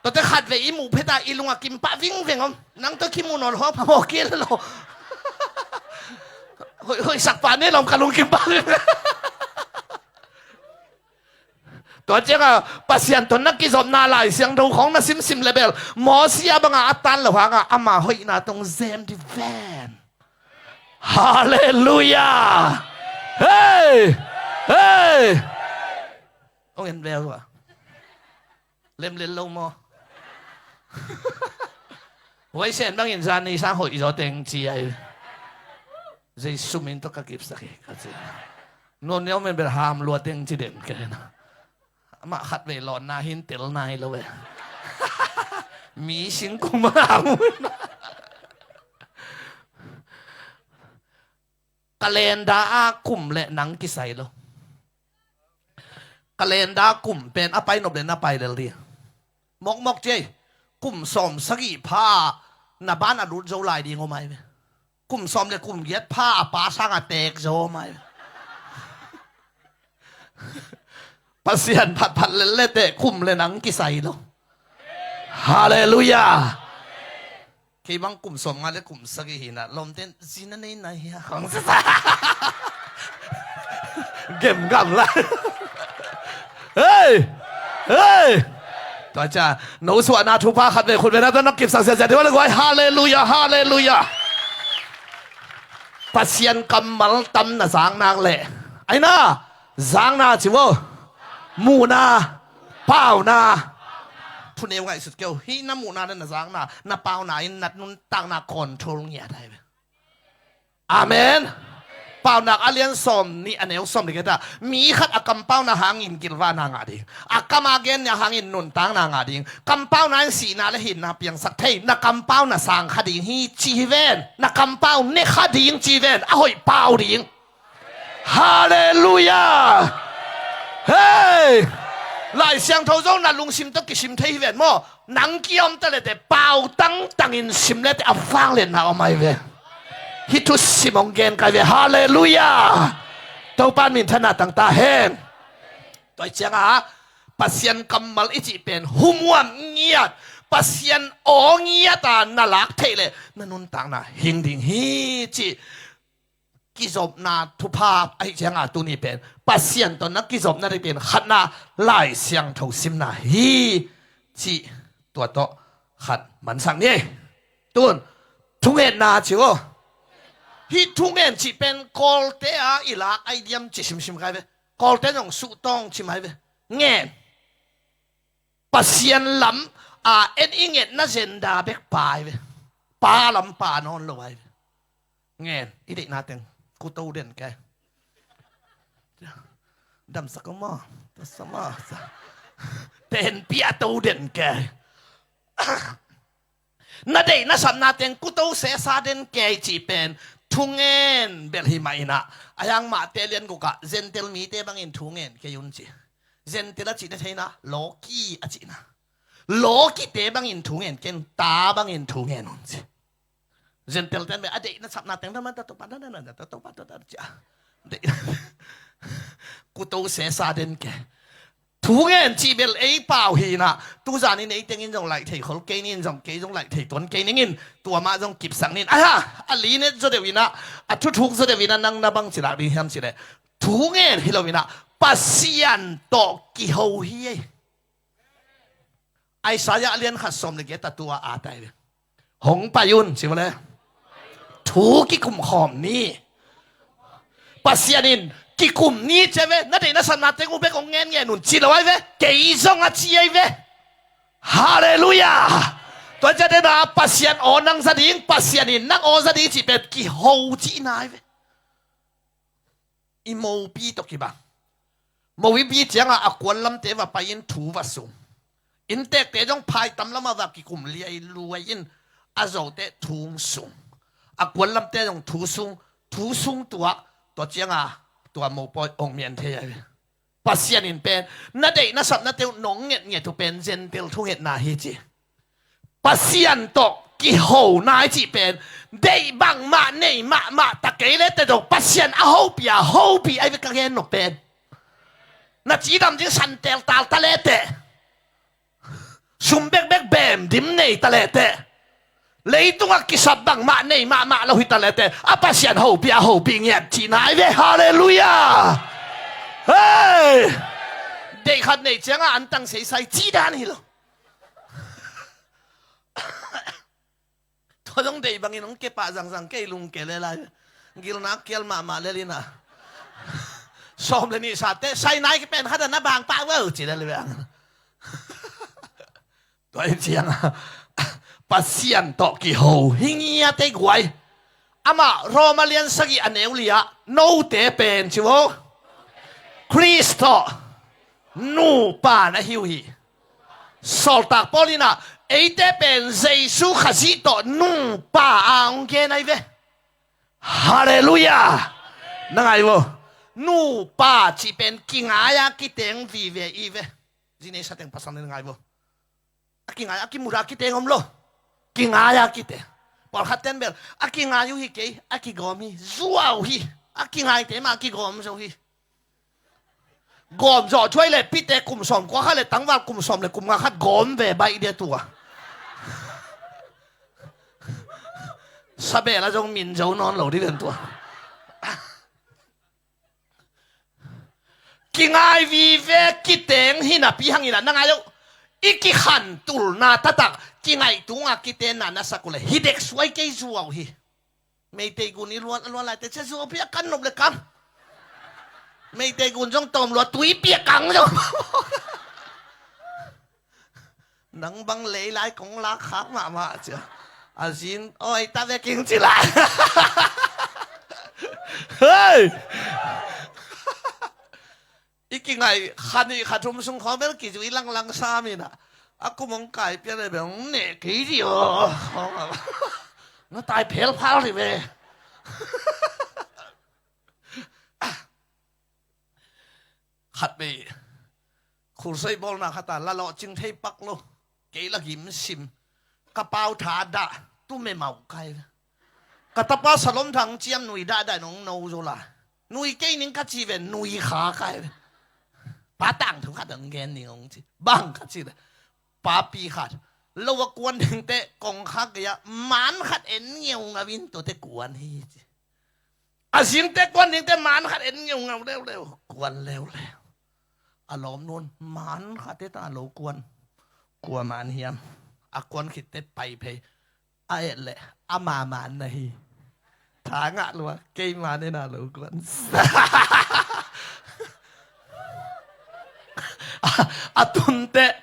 [SPEAKER 2] ตัวจะขัดไปอีหมูเพตาอีลุงกิมปะวิ่งเวงอมนังตัวขี้มูนอนหัวพะโมกินแล้วเฮ้ยสักป่านนี้ลองกันลุงกิมปะตัวเจ้าปัสยันตัวนักกิจสมนาลายเสียงดูของนักซิมเลเบลหมอเสียบังอาตันหรือว่าอามาเฮ้ยนาตรงเซมดิแวนฮาเลลูยาเฮ้ยต้องเห็นเบลว่ะเล่นลงมอไว้เส้นบางอินซานีสร้างหอยจอเต็งจีไอจะสุมินตกกิบสักก็จะโน่นเนี่ยมันเป็นหามลัวเต็งจีเด่นกันนะมาขัดเวลอนนาหินเตลนายแล้วเว้ยมีสิงกุมารกาเลนดากลุ่มและหนังกิไซโลกาเลนดากลุ่มเป็นอภัยนบเลนอภัยเลยมกเจกลุ่มสมสกีผ้าหน้าบ้านอรุณโจลายดีงอไหมกลุ่มสมเลยกลุ่มเย็ดผ้าปาสร้างเตกโจไหมปัสยันผัดเล่เตะกลุ่มเลยหนังกิไซโลฮาเลลูยาคีบังกลุ่มสมงานและกลุ่มสกีหินะลมเต้นซีนั่นนี่นะเฮียของสตาเก็บกำลังเฮ้ยตัวจ้าหนูสวนาทุพาขัดเลยคุณเป็นนักนักกิจสังเสียที่ว่าเรียกว่าฮาเลลูยาปัสยันกำมัลตำน่ะสางนางเล่ไอ้น่าสางนาจิวมูนาเป้านาทุนเอวไงสุดเกี่ยวฮีน้ำมูนาเดินน่ะสางนาเป้านาอินนัดนุนตั้งนาคอนโทรลเงี้ยได้ไหมอาเมนเป้านักอาเลียนสมนี่อันเอวสมดีกันจ้ะมีขัดอากำเป้านาหางอินกิลวานางาดิงอากำอาเกนเนี่ยหางอินนุนตั้งนางาดิงกำเป้านั้นสีนาและหินนาเปียงสักเทนักกำเป้าน่ะสางคดีฮีจีเวนนักกำเป้าเนคดีงจีเวนอ้อยเป้าดิงฮาเลลูยาเฮ้ยหลายเสียงทงนั่นลุงซิมต้องกิซิมเทเวนมั่วนังกิยมตะเลแต่เป้าตั้งอินซิมเลแต่เอาฟังเลยนะเอาไม่เวฮิตุสิมองเกนกันเวฮาเลลูยาตัวปานมินธนาต่างตาเฮนตัวเจ้าปัสยันกำมัลอิจิเป็นหุ่มวันเงียดปัสยันโอเงียตาน่ารักเทเลนั่นนุนต่างน่ะหิงดิ่งฮิจิกิจบนาทุภาพไอ้เจ้าตัวนี้เป็นปัสยันตัวนักกิจบนาได้เป็นขัดนาไล่เสียงถูกซิมนาฮิจิตัวโตขัดมันสั่งนี่ตุนทุกเห็นนาจิวฮิทุกเงินจีเป็นกอลเตออีลักไอเดียมจีชิมใครเว้กอลเตอของสุตองชิมใครเว้เงินปัสยันลำเอ็นอิงเงินน่าเจนดาเบกปายเว้ปาลำปานอนลอยเงินอีเด็กน่าเต็งกูโตเด่นแกดำสักมั่งสมาเต็นเปียโตเด่นแกน่าเด็กน่าสำนาเต็งกูโตเสสาเด่นแกจีเป็นทุงเงินเบลฮิมาอินะอายังมาเตลียนกูกะเซนเตลมีเตบังอินทุงเงินแกยุนจีเซนเตลจีนเทนะโลกีอจีนะโลกีเตบังอินทุงเงินเกนตาบังอินทุงเงินนุนจีเซนเตลเตนเบอเด็กน่าสับนาเต็งทั้งมันตัวปันนั่นตัวปันตัวจ้าเด็กกูโตเสสาเดนแกทุงเงินจีเบลเอเปล่าฮีนะตู้จานี่ในเต็งอินจงไหลเทเขาเกนินจงเกจงไหลเทต้นเกนินตัวมาจงกิบสังนินอันลีเนี่ยจะเดวินะทุกจะเดวินะนั่งนับบังสิละดีฮัมสิเลยทุงเงินฮิโลวินะปัสยันโตกิโฮฮีไอสายะเลียนขัดสมเลยแกตัตัวอาตายเลยหงปายุนสิวะเลยทุกิกุมขอมนี่ปัสยันินกิกุมนี่เจ้าเว้นั่นเองนั่นสนาเต็งอุเบกของเงี้ยนุ่นจีละไว้เว้เกยจงอาจีไอเว้ฮาเลลูยาตัวจะได้มาปัสยันอนังสดิงปัสยันินนักอสดิงจีเป็นกิโฮจีนายเว้อิโมปีตกิบังโมวิปีเจ้าอากวนลำเตว่าไปยินถูวัสุอินเตกเตจงพายตำละมาว่ากิกุมเลียรวยยินอาโจเตทุงสุงอากวนลำเตจงทุสุงตัวเจ้าตัวโมปอยองเมียนเทียปัสยานินเป็นนั่นเด็กนั่นสับนั่นเตียวน้องเงี้ยทุเป็นเจนเตียวทุเงี้ยนาฮิจิปัสยันตกกิโหนายจีเป็นได้บังมาเนยมาตะเกยเลแต่ดอกปัสยันเอาฮอปีไอ้เวกเงี้ยนกเป็นนั่นจีดำจีสันเตลตาลตะเลเต sumbek bek bem dim nei talete leitung akisab bang ma nei ma lo hitalete apasian ho pi ngiat chinai ve hallelujah hey dei khat nei changa an tang sei sai chi dan hi lo thodong dei bangin ong ke pa jang ke lung ke le la gil na kel ma le lina som le ni sa te sai nai ke pen khat na bang pa wo chi le bang toi chiang pasien to ki ho hingia te gwai ama romalian sagi aneulia no te pen chiwo kristo nu pa na hiwi soltak polina eite pen jesu khazito nu pa ang ke nai ve hallelujah nangai wo nu pa chi pen kingaya ki teng vi ve i ve jine sa teng pasan ngai wo akingaya akimura ki teng omlo kingaya ki te por khaten bel akingayu hi ke akigomi zuau hi akingai te ma akigom zo hi gom zo choi le pite kum som kwa kha le tangwa kum som le kum nga khat gom ve bai de tua sabe la jong min zo non lo di den tua kingai vi ve ki teng hi na pi hangina na ngayo iki khan tul na tatak kingai tunga kiten na nasakule hidek suai ke zuaw hi mei te gun ilwan la te che zuaw pia kan noble kam mei te gun jong tom lo tui pia kang jo nang bang lei lai kong la khak ma cha azin oi ta ve king chi la hey iki ngai khani khathum sung khomel ki ju ilang sa mi na aku mong kai pia le bang ne ki ji o nó tai phel phao đi về khát bị khủ xây bol na khát ta la lo chinh thấy bắc lo cái là gim sim cà bao thả đã tu mê màu cay cà tập ba salom thằng chiam nuôi đã đại nông nâu rồi là nuôi cái nín cắt chi về nuôi khá cay ba tang thu khát đằng ghen nín ông chi bang cắt chi đấy ba pi khát lâu quan đừng tệ công khát cái mán khát ến nhiều ngà vin tổ tệ quan hi à xin tệ quan đừng tệ mán khát ến nhiều ngà leo quan leo lom luôn mán khát tệ ta lâu quan mán hiam à quan khít tệ bay pe ai lệ à mà mán này thả ngạ luôn cây mán này là lâu quan à tuần tệ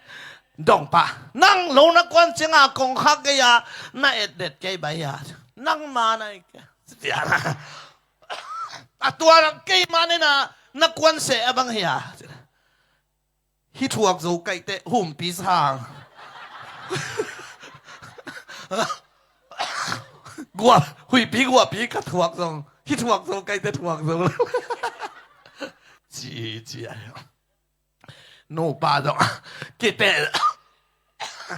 [SPEAKER 2] dong pa nang lo na kwan chenga kong khak ge ya na et det ke ba ya nang ma na ya a tua ke ma ne na kwan se abang ya hi thuak zo kai te hum pi sang gua hui pi ka thuak zo hi thuak zo kai te thuak zo ji ai no pa do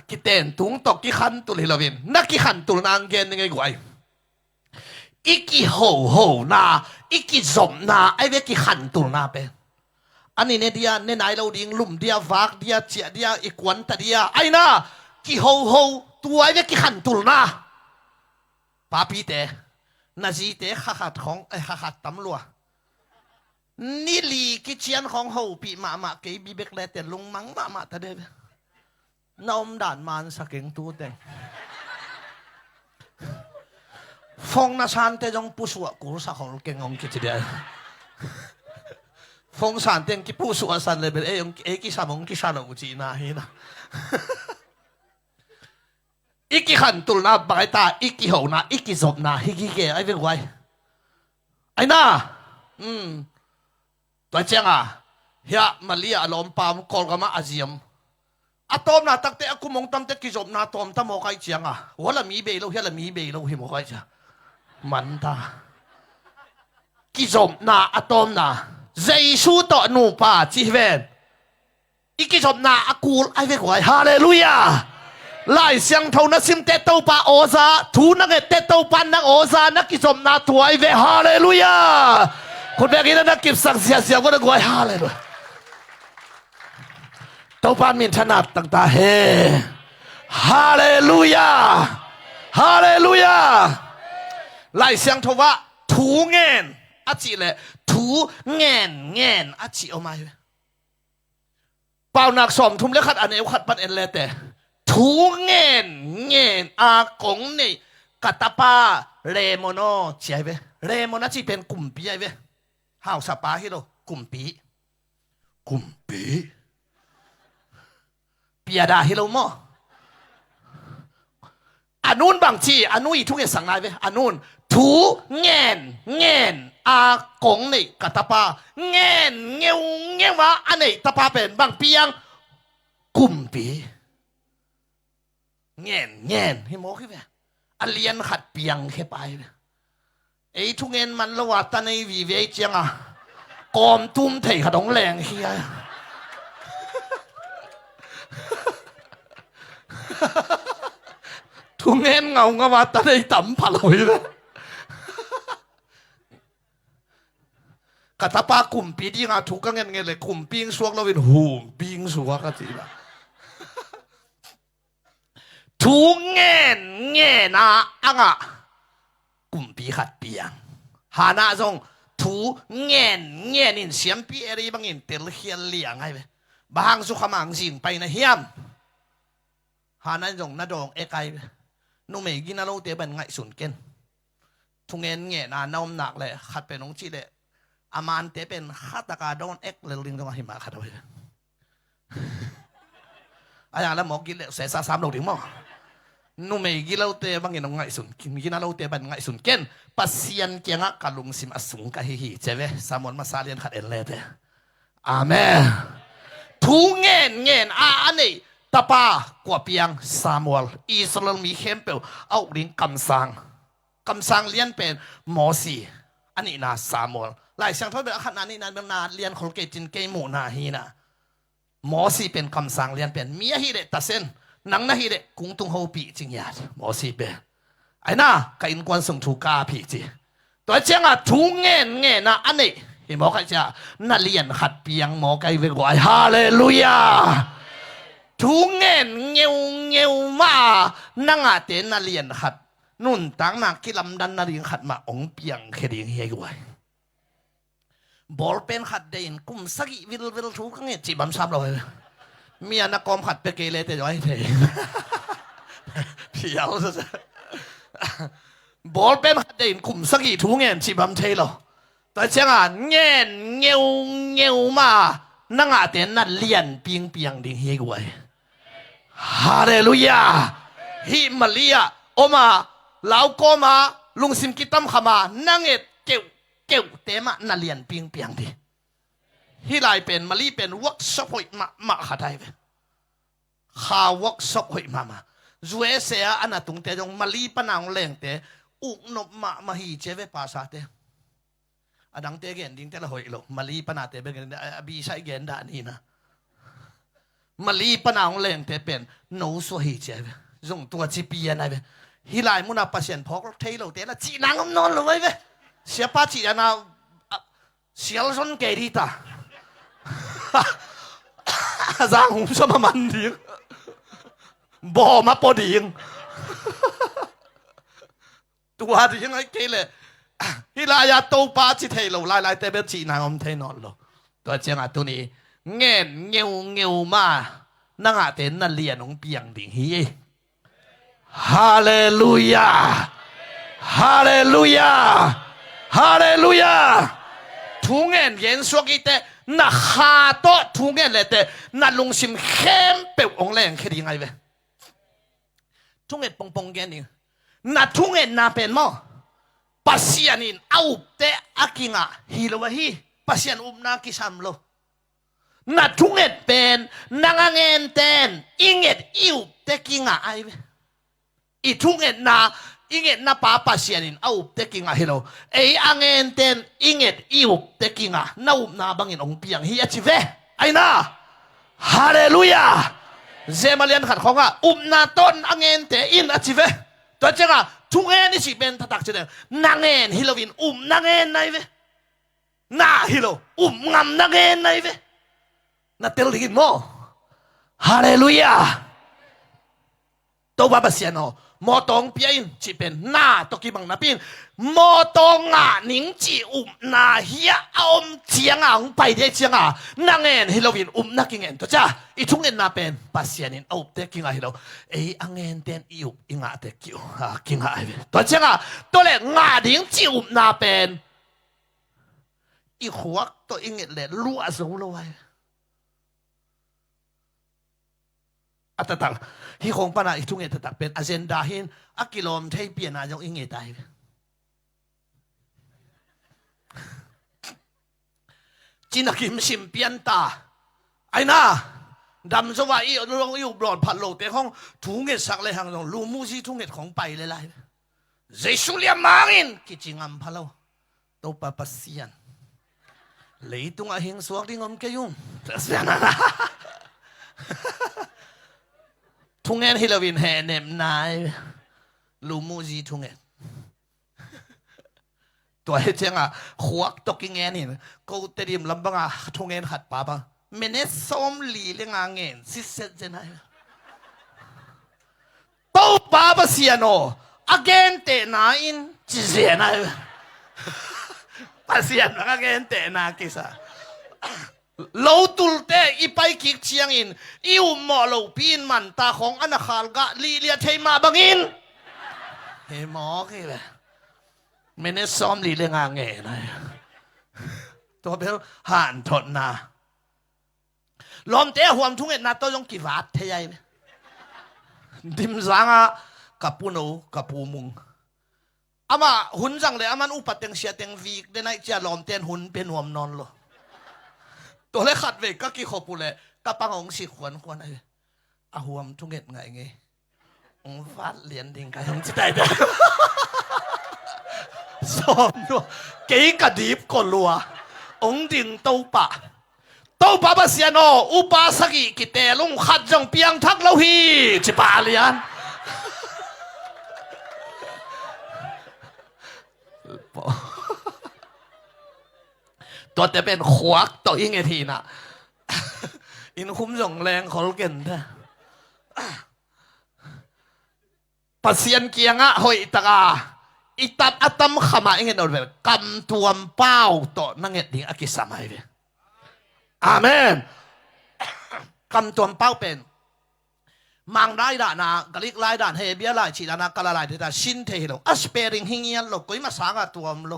[SPEAKER 2] kiten tung tok ki khan tul hilovin na ki khan tul nang gen ngai gwai iki ho na iki zom na ai ve ki khan tul na pe ani ne dia ne nai lo ding lum dia vak dia chia dia ikwan ta dia ai na ki ho tu ai ve ki khan tul na pa pi te na ji te kha khat khong ai kha khat tam lua ni li ki chian khong ho pi ma ke bi bek le te lung mang ma ta de nôm đàn man sa kính tu tên phong na san te jong pusu ku sa hol keng ong kiti dia phong san ten ki pusu san le be e ong e ki sa mong ki sa no ji na hi na iki khan tul na ba ta iki ho na iki zop na hi ki ke ai ve wai ai na toi chang a ya malia lom pam kol ga ma aziam atom na takte akumong tamte kizop na tom ta mo kai chiang a wala mi be lo hela mi be lo hi mo kai cha manta kizop na atom na jesu to nu pa chi ven ikizop na akul ai ve kwai hallelujah lai siang thau na sim te to pa oza thu na ge te to pan na oza na kizop na tuai ve hallelujah ko be gi na kip sak sia sia ko na kwai hallelujah เต้าปานมีถนัดต่างๆเฮฮาเลลูยาฮาเลลูยาไล่เสียงทว่าถูเงินอาจิเลยถูเงินอาจิเอามาเป่านักสอมทุ่มแล้วขัดอันเอวขัดปันเอ็นเลยแต่ถูเงินอากงนี่กัตปาเลโมโนใช่ไหมเลโมโนที่เป็นกลุ่มปีใช่ไหมห้าวสปาฮิโรกลุ่มปีปียดาฮิโรโมอันนู้นบางทีอันนู้นทุกอย่างสั่งนายไปอันนู้นถูเงินอากงนี่กัตปาเงี้ยวว่าอันนี้ตปาเป็นบางปียังกลุ่มปีเงินให้โมขึ้นไปอันเลียนขัดเปียงแค่ไปไอ้ทุกเงินมันละว่าตอนนี้วิเวกจังอ่ะกอมตุ้มเถยขัดองแรงเฮียทุกเงินเงาว่าตอนนี้ต่ำพลอยเลยกระทบกลุ่มปีที่งาถูกก็เงินเลยกลุ่มปิ้งสวกเราเป็นหูปิ้งสวกก็จีละถูกเงินนะอ่ะกลุ่มปีขัดเปียงหาหน้าจงถูกเงินนี่เสียมปีอะไรบางอย่างเตลเฮียเลี้ยงไงไปบางสุขมังสิงไปนะเฮียมหาหน้าจงนาดองเอไกนุ่มเอกินนาโลเตเป็นไงสุนเกนทุกเงินนะน้อมหนักเลยขัดเป็นองค์จีเลยอามันเตเป็นขัดตะการโดนเอ็กเลลิงตรงหิมะขัดเอาไว้อะไรแล้วหมอกินเลยเสียสามโลถึงหมอนุ่มเอกินเราเตบางอย่างไงสุนกินนาโลเตเป็นไงสุนเกนปัสยันเกียงะกัลุงสิมอสุงกะฮิฮิเจ้าเวสามวันมาซาเลียนขัดเอ็นเลเตอาเมนทุกเงินอันนี้ตาปากว่าเปียงซามูเอลอิสราเอลมีเข้มเปลเอาลิงคำสั่งเลียนเป็นโมซีอันนี้นะซามูเอลหลายเสียงทอดเป็นขนาดนี้นะนาเลียนคนเกจินเกมูนาฮีนะโมซีเป็นคำสั่งเลียนเป็นเมียฮีเดตัดเส้นนังนาฮีเดกุ้งตุงโฮปีจิงยาดโมซีเป็นไอ้น่ะก็อินกวนส่งถูกกาพีจีตัวเจ้าทุกเงินนะอันนี้เห็นบอกใครจะน่าเลียนขัดเปียงหมอไก่เวกวายฮาเลลูยาทุกเงินเงี้ยวมานั่งเต้นน่าเลียนขัดนุ่นตั้งนักกิลำดันน่าเลียนขัดมาองเปียงแค่เดียงเฮียกวยบอลเป็นขัดเดินกุมสักวิลทุกเงี้ยจีบัมซับเลยเมียนักกอมขัดไปเกเรแต่ย้อยเทพี่เอาซะบอลเป็นขัดเดินกุมสักทุกเงี้ยจีบัมเทหรอแต่เจ้าเงี้ยวมานั่งเต้นน่าเลียนเปียงเดียงเฮียกวยฮาเลลูยาฮิมาเลียโอมาลาวโกมาลุงซิมกิตัมขามานั่งเกี่ยวเตมาน่าเลียนเปียงดีฮิไลเป็นมาลีเป็นวักช็อปหอยมาขัดได้ไหมข้าวักช็อปหอยมาจวยเสียอันนั้นตรงเตจงมาลีปนางแรงเตอุกนบมาฮีเจเวปาซาเตอดังเตเกนดิ้งเตละหอยโลมาลีปนาเตเป็นบีใช้เกนด่านี่นะมาลีปนางแรงเตเป็นโนสวยเจเวจงตัวจีปีอะไรเวฮิไลมุนาปัสเซียนพอกเทโลเตละจีนางนอนเลยเวเสียป้าจีนาเสียลซนเกดีตาจางหุ่มชมามันดิ้งบ่มาปอดิ้งตัวดิ้งไอ้เกเลยฮิลายาโตป้าจีเทโลไล่เตเบจีนางอมเทนอนโลตัวเจ้าตัวนี้เงี้ยวมานั่งเต้นนั่นเลียนองเปียงดิ้งฮีฮาเลลูยาฮาเลลูยาฮาเลลูยาทุกเงินเย็นสวกิเตน่าฮาโตทุกเงินเลยเตน่าลงชิมเข้มเปรี้ยวองแรงแค่ดีไงเว้ทุกเงินปงเงินนี่น่าทุกเงินน่าเป็นมั้งปัสยานินเอาเตอากิงะฮิโลวะฮีปัสยานนากิซัมโลน่าทุกเงินเป็นนางเงินเต้นอิงเงินอิวเตกิงะไอเว้อีทุกเงินน่าอิงเงินน่าป้าปัสยานินเอาเตกิงะฮิโลไออังเงินเต้นอิงเงินอิวเตกิงะน่าอุบนาบังเงินองเปียงฮีอาชิเวไอน่าฮาเลลูยาเจมาเลียนขัดของอุบนาต้นอังเงินเตอินอาชิเวตัวเจ้าทุกเงินนี่สิเป็นทักเจเดนางเงินฮิโลวินนางเงินไหนเวน่าฮิโลงำนางเงินไหนเวน่าเตลิกินโม ฮาเลลูยาตัวบาบาเซียนโอมอตองเปียนจีเป็นหน้าตกิบังนาปินมอตองอ่ะนิงจีนาเฮียอมเจียงอ่ะไปเดียเจียงอ่ะนางเงินฮิโลวินนักกิงเงินตัวจ้าอีทุ่งเงินนาเป็นบาเซียนินอุบเด็กกิงอ่ะฮิโลอังเงินเต็นอุบอิงอ่ะเด็กกิวกิงอ่ะตัวเจียงอ่ะตัวเล็กงานิงจีนาเป็นอีหัวตัวอิงเงินเลยรัวสูงเลยอัตตังที่คงปนาอีกทุกเงตัดเป็นอเจนดาหินอักกิโลมเทเปียนายงอิงเงตายจินักิมชิมเปียนตาไอ้น่าดำสวายลงอยู่บลอดผัดโลแต่ห้องถุงเงสักเลยหางลงลูมูซีถุงเงของไปเลยเลยเจสุเลียมังินกิจิงอัมพะโลโตปะปัสเซียนเลยตุงอาหิงสวกดิ่งอมเกยุงเสียนะทุ่งเงินฮิลวินแห่เนมนายลูมูจีทุ่งเงินตัวเจ้าอ่ะขวกตกเงินนี่กูเตรียมลำบังอ่ะทุ่งเงินหัดป้าบ้างเมเนสอมลีเลี้ยงเงินสิเซจนายตัวป้าบ้าเสียโนอาเกนเตน่าอินจิเสียนายป้าเสียนอาเกนเตน่ากิซ่าเราตุลเตอีไปคิกเชียงอินอิวหมอเราปีนมันตาของอนาคาลกะลีเลียเทมาบังอินเฮหมอกี่เลยไม่ได้ซ้อมลีเลียงอ่างเงยเลยตัวเบลหันทนนาลมเตะหัวทุ่งเอ็ดนาตัวยงกี่วัดเทียนดิมสังอ่ะกับปูนูกับปูมุงอามาหุ่นจังเลยอามันอุปเตงเสียเตงวีกได้ไหนจะลมเตนหุ่นเป็นหัวนอนโลตัวเล็กขัดเวกก็กี่ขบุเลยกับปังองสิขวนไอ้อาหัวมทุ่งเอ็ดไงไงองฟาดเหรียญดิ่งกันองจิตใจเด้อซ้อมด้วยเก๋กระดิบก่อนรัวองดิ่งเต้าป่าบาเซียโนอุปาสกิกิเตลุงขัดจังเปียงทักเลาฮีจิปาเลียนตัวแต่เป็นขวักตัวยิ่งไอทีน่ะอินคุ้มส่งแรงขอลเก่นแท้ปัสเซียนเกียงอ่ะหอยตะกาอิตัดอัตมขมาเงี้ยโดนแบบกำตัวเป้าต่อนั่งเงี้ยดิ่งอากิสามัยเว้ยอาเมนกำตัวเป้าเป็นมังได้ด่านากะลิกไล่ด่านเฮเบียไล่ชีดานากะละไล่ที่ด่าชินเทโลอัสเปริงหิงเงี้ยโลกุยมาสางตัวมโล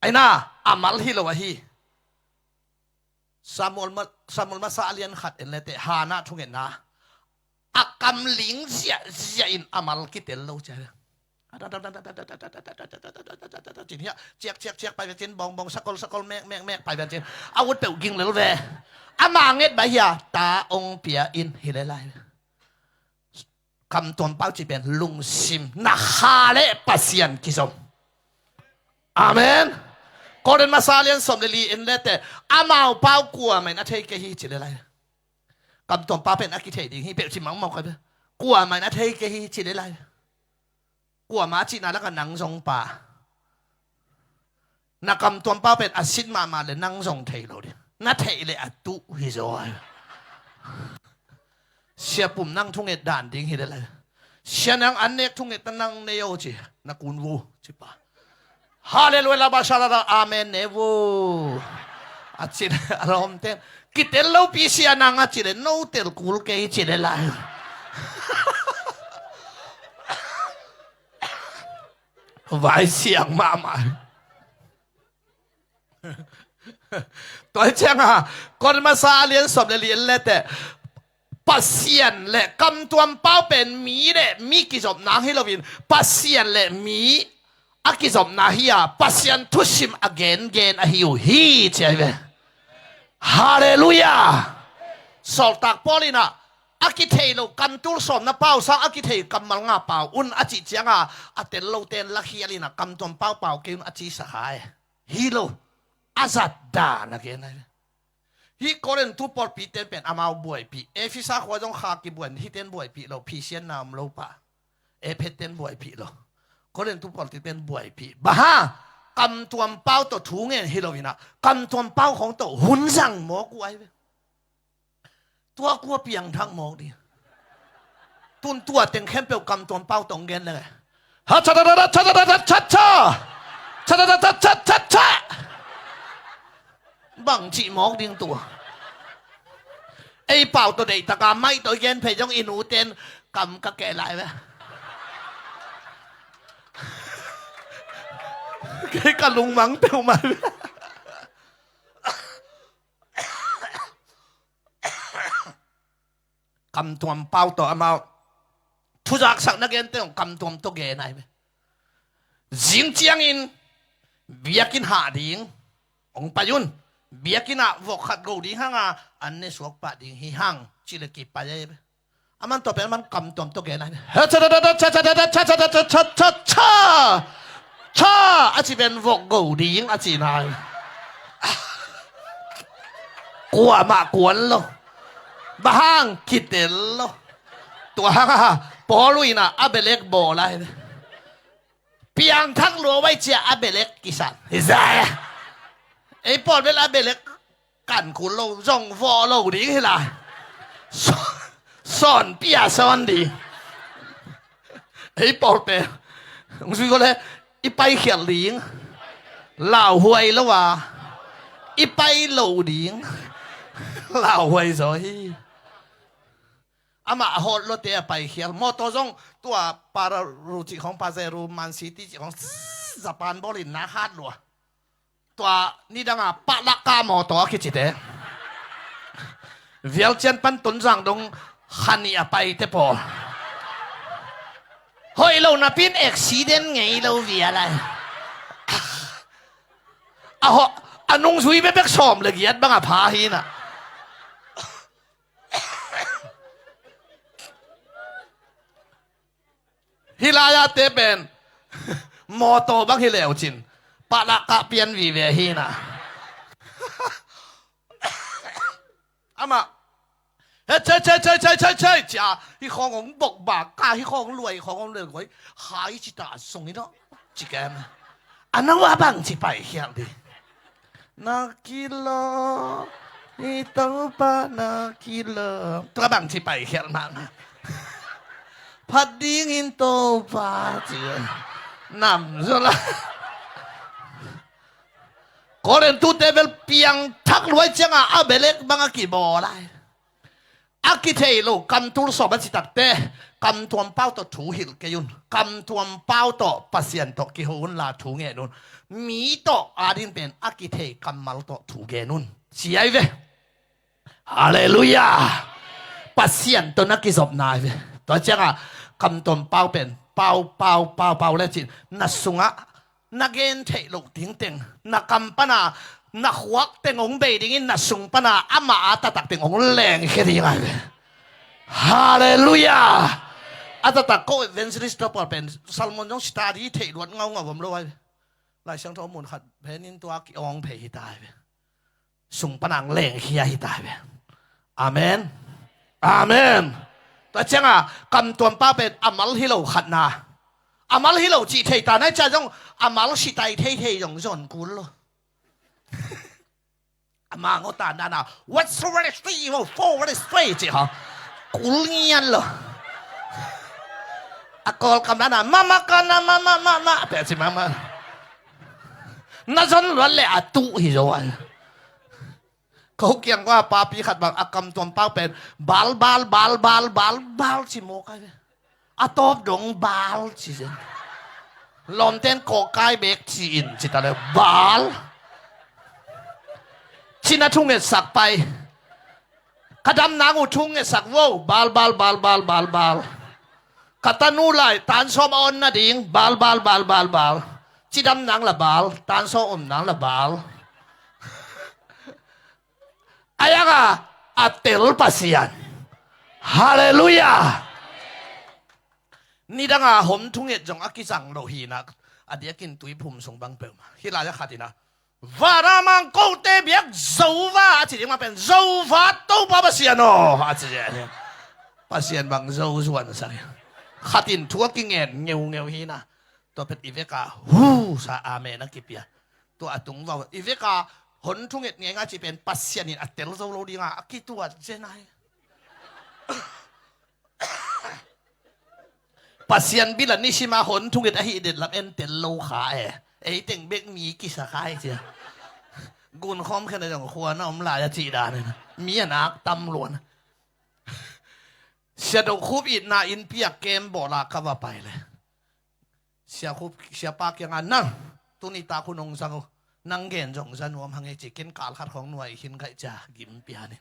[SPEAKER 2] ไอ้น่าอามัลฮิโลวะฮีสามุลมาซาเลียนขัดเอ็นเลเตฮานาทุงเอ็นนะอักำลิงเสียอินอามัลกิเตลโลเจอจีเนี่ยเจียกไปเป็นจีนบองสกลแม่ไปเป็นจีนอาวุธเปล่ายิงเลยลูกเว้ยอามาเง็ดใบยาตาองเปียอินฮิเลไลคำตัวเป้าจีเป็นลุงซิมนักฮาเลปัสเซียนกิซอมอาเมนก็เดินมาซาเลียนสมเดลีอินเลเตอามาเป้ากลัวไหมนะเทกะฮีจิเลไลคำตัวเป้าเป็นอากิเทดิฮีเป็นจิมังมองใครเป็นกลัวไหมนะเทกะฮีจิเลไลกลัวมาจีน่าแล้วก็นังทรงป่านักคำตัวเป้าเป็นอาชินมาเลยนังทรงเทโลดินัทเทเลยอัตุฮิโซเสียปุ่มนั่งทุ่งเอ็ดด่านดิ้งฮิเลไลเสียนังอันเนกทุ่งเอ็ดนั่งเนโอจีนักกุนวูจิป่าฮาเลลูยาบาชาลาอาเมนเนวูอาจิเลอารมณ์เต้นกิเตลโลพิเซียนังอาจิเลโนเตลกูลเกย์จิเลไลไว้เสียงมาตัวเจ้าคนมาซาเลียนสอบเรียนเลยแต่ปัสเซียนและกำตัวเป้าเป็นมีเลยมีกิจอบนางให้เราวินปัสเซียนและมีอากิจอบนาฮิยาปัสเซียนทุชิมอเกนอหิวฮีใช่ไหมฮาเลลูยาสอลตักปอลินะอากิเทโลกันตูสอมนะเป้าสังอากิเทกำมังงาเป้าอุนอาจิเจียงอาเตลโลเตนลักฮีลินะกำตัวเป้าเกี่ยวอาจิสหายฮีโลอาซัดดานะเกนฮีโคเรนทุปอร์ปีเตนเป็นอามาบวยปีเอฟิซาขวาจงขากิบวนฮีเตนบวยปีเราพีเซียนนามเราปะเอเพเตนบวยปีเราโคเรนทุปอร์ปีเตนบวยปีบ้า กำตัวเป้าตัวถูงเงี้ยฮิโรวินะกำตัวเป้าของตัวหุ่นสั่งหมอกไว้ตัวกลัวเปียงทั้งหมอกดิตุนตัวเต็งเข้มเปียวกำตัวเป้าตรงเงี้ยเลยฮัชชะชะชะชะชะชะชะชะชะชะชะชะชะบังจีหมอกดิ้งตัวไอ้เป่าตัวเด็กตะการไม่ตัวเย็นเพยจงอินูเต้นกำกะแก่ไหลไหมแกกะลุงมังเปียวมากำตัวเป่าตัวมาทุจักสักนักเรียนเต้นกำตัวตัวแก่ไหนไหมจิงเจียงอินเบียกินหาดิงองปายุนเบียกินอ่ะวกขัดกูดิงห้างอ่ะอันนี้สวกปะดิงฮิฮังจิเลกิปะยัยอามันตัวเป็นมันกำตัวตัวแก่ไหนเฮ้ยชะชะชะชะชะชะชะชะชะชะชะชะชะอาจิเป็นวกกูดิงอาจินายกลัวมากวนโลบ้างคิดเต็นโลตัวห้างอ่ะปอลุยน่ะอาเบเล็กโบอะไรเปียงทั้งรัวไว้เจ้าอาเบเล็กกิสันเฮ้ยไอ้ปอดเวลาเบเล็กกันคุณเราจ้องฟอเราดีขึ้นละสอนเปียสอนดีไอ้ปอดเป็นผมช่วยก็เลยอีไปเขียนลิงเหล่าหวยแล้วว่าอีไปเหล่าดิงเหล่าหวยสอยอามาฮอดรถเตะไปเขียนมอตัวจงตัวปารารูจิของปาเซรูมันซิตี้ของสปานบอลินนาฮาดลัวตัวนี่ดังอ่ะปะลักกามอตัวคิดจิตเตเวียลเจนปันตุนจังดงฮันนี่ไปเตปอเฮ้ยเราหน้าพินเอ็กซิเดนไงเราเวียอะไรอ่ะฮะอันนุ่งสุยเบ๊กชอมเลยเกียดบ้างอ่ะพาหิน่ะฮิลายาเตเป็นมอโตบักฮิเลวจินปะละกะเปียนวีเวฮีน่ะอามาเฮ้ยใช่จ้าที่ของบกบากกาที่ของรวยของรวยหายจิตาส่งนี่เนาะจิแกมอันนั้นว่าบังจิไปเฮียงดินักกิโลนี่ตัวปะนักกิโลตัวบังจิไปเฮียงมังพัดดิ้งอินโตปาเจียนำสุดละก็เรียนทุเตเวลเปียงทักรวยจังอ่ะอาเบเล็กบังอากิบออะไรอากิเทโลกำตัวสอบบัญชีตัดเตะกำตัวเป้าต่อถูหิลเกยุนกำตัวเป้าต่อปัสยันต่อกิโฮนลาถูเงนุนมีต่ออาดินเป็นอากิเทกำมัลต่อถูเกนุนเสียเวฮาเลลูยาปัสยันตัวนักกิจอบนายเวตัวจังอ่ะกำตัวเป้าเป็นเป้าแล้วจินนัสสุงะนักเกนเทโลทิ้งเต็งนักกำปนานักวักเต็งองเบดิ้งนักสุงปนาอามาอาตตักเต็งองแรงแค่ดีไงฮาเลลูยาอาตตักก็เวนซิลิสต์ปอเป็นซัลมอนยงสตาร์ดีเทลวดเงาผมรู้ไว้หลายช่างทอมุนขัดเพนินตัวกิองเพหิตายไปสุงปนังแรงเฮียหิตายไปอาเมนอาเมนแต่เจ้าอ่ะกำตัวป้าเป็นอามัลฮิโลขัดนาอามัลฮิโลจีเทตาในใจจงอามัลสิตายเทยงจนกุลโลอามาโงตานานา what's the right street forward straight จีฮะกุลเงียนโลอากอลคำนั้นมากันนะมาแต่สิมาน่าจะล้วนเลยอาตุฮิโรวันเขาเกี่ยงว่าปาปีขัดบางอากรรมตัวเป้าเป็นบาลชิโมกันอาตบดงบาลชิลอมเต้นโกไกเบกจีนจิตอะไรบาลชินาทุ่งเงสักไปขดำนางอุทุ่งเงสักว้าวบาลกตันูไลตานซอมออนนาดิงบาลจิดำนางละบาลตานซอมนางละบาลอายะกะอัตเตลปัสยันฮาเลลูยานี่ดังอาหมทุ่งเงจงอากิจังโลหีนักอดียกินตุยพุ่มส่งบังเปิมฮิลาจะขัดนะวารามังโกเตเบียกโซวาอาจจะมาเป็นโซวาโตปาปัสยันโออาจจะเนี่ยปัสยันบังโซส่วนสักขัดินทั่วกิงเงินเงียวฮีนะ ตัวเป็นอีเวกาฮูซาอาเมนักกิเปียตัวอตุงว่าอีเวกาหนทุงเอ็ดเนี่ยงาจะเป็นปัสยานินอัตเตลโซโลดีงากิตัวเจนายปัสยันบิลนิชิมาหนทุงเอ็ดอหิเด็ดลับเอ็นเตลโลขาไอเต็งเบกมีกิสกายเจียกุนคอมแค่ในจังขวานอมลายจีดาเนี่ยมีนักตำรวจเสียดคูบอิดนาอินเปียกเกมบอกลาข้าว่าไปเลยเสียคูบเสียปากยังไงนั่งตุนิตาคุณองสังนั่งเกณฑ์จงสันวมหังเอจิเกณฑ์การขัดของหน่วยหินไก่จ่ากิมเปียนี่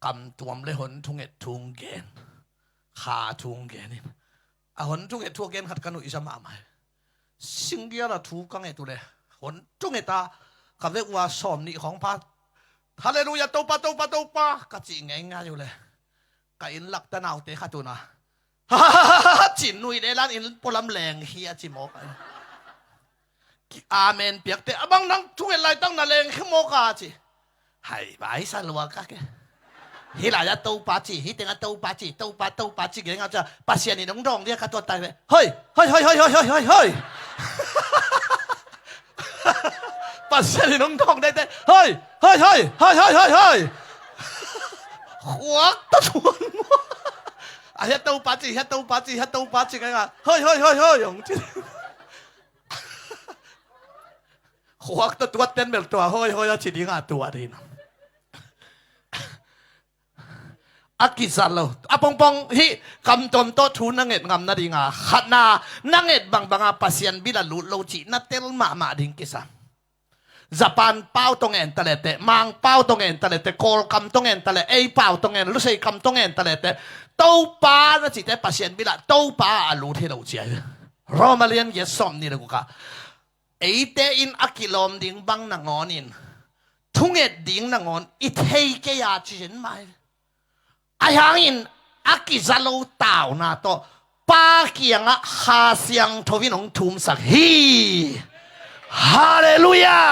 [SPEAKER 2] กำตัวมเลยหนทุงเอ็ดทุงเกณฑ์ขาทุงเกณฑ์นี่หนทุงเอ็ดทุงเกณฑ์ขัดกันอุอิสมาไหมสิ่งเดียวละทุกังเอ็ดตัวเลยหนทุงเอ็ดตาคำเรียกว่าสมนิของพระฮาเลลูยาโตปะโตปะโตปะกะจิง่ายๆอยู่เลยกะอินหลักตะนาวเตะขัดตัวนะจินนุยเดลันอินปลำแรงเฮียจิโมกอาเมนเปียกเตะบังนังทุกอะไรตั้งนาเลงขึ้นโมกาจิให้ไปสันวัวกะแกฮิลายาโตปาจิฮิเตงาโตปาจิโตปาจิเกี่ยงจะปัสยานี่น้องดองเรียกขัดตัวตายเลยเฮ้ยปัสยานี่น้องดองได้แต่เฮ้ยหัวตะทวนอาเฮโตปาจิกันเฮ้ยอย่างที่หัวตัวเต้นแบบตัวเฮ้ยชิดิงาตัวดีนะอากิสันเราอาปองฮิคำตนโตทูนังเอ็ดงำนาดิงาขัดนานังเอ็ดบางอาปัสยันบิลลุโลจินัเตลมาดิงกิสันญี่ปุ่นเป้าตรงเอ็นตะเลเตมังเป้าตรงเอ็นตะเลเตโกลคำตรงเอ็นตะเลเอเป้าตรงเอ็นลุเซคำตรงเอ็นตะเลเตโตป้านะจิตเตปัสยันบิลโตป้าลุเทโลจิโรมาเลียนเยสอมนี่เลยกูกะไอเตอินอักิลอมดิงบังนางอนินทุ่งเอ็ดดิงนางอนอิเทเกียจินไม่ไอหังอินอักิซาโลตาวนาโตป้าเกียงอะฮาเซียงทวินองทุมสักฮีฮาเลลูยา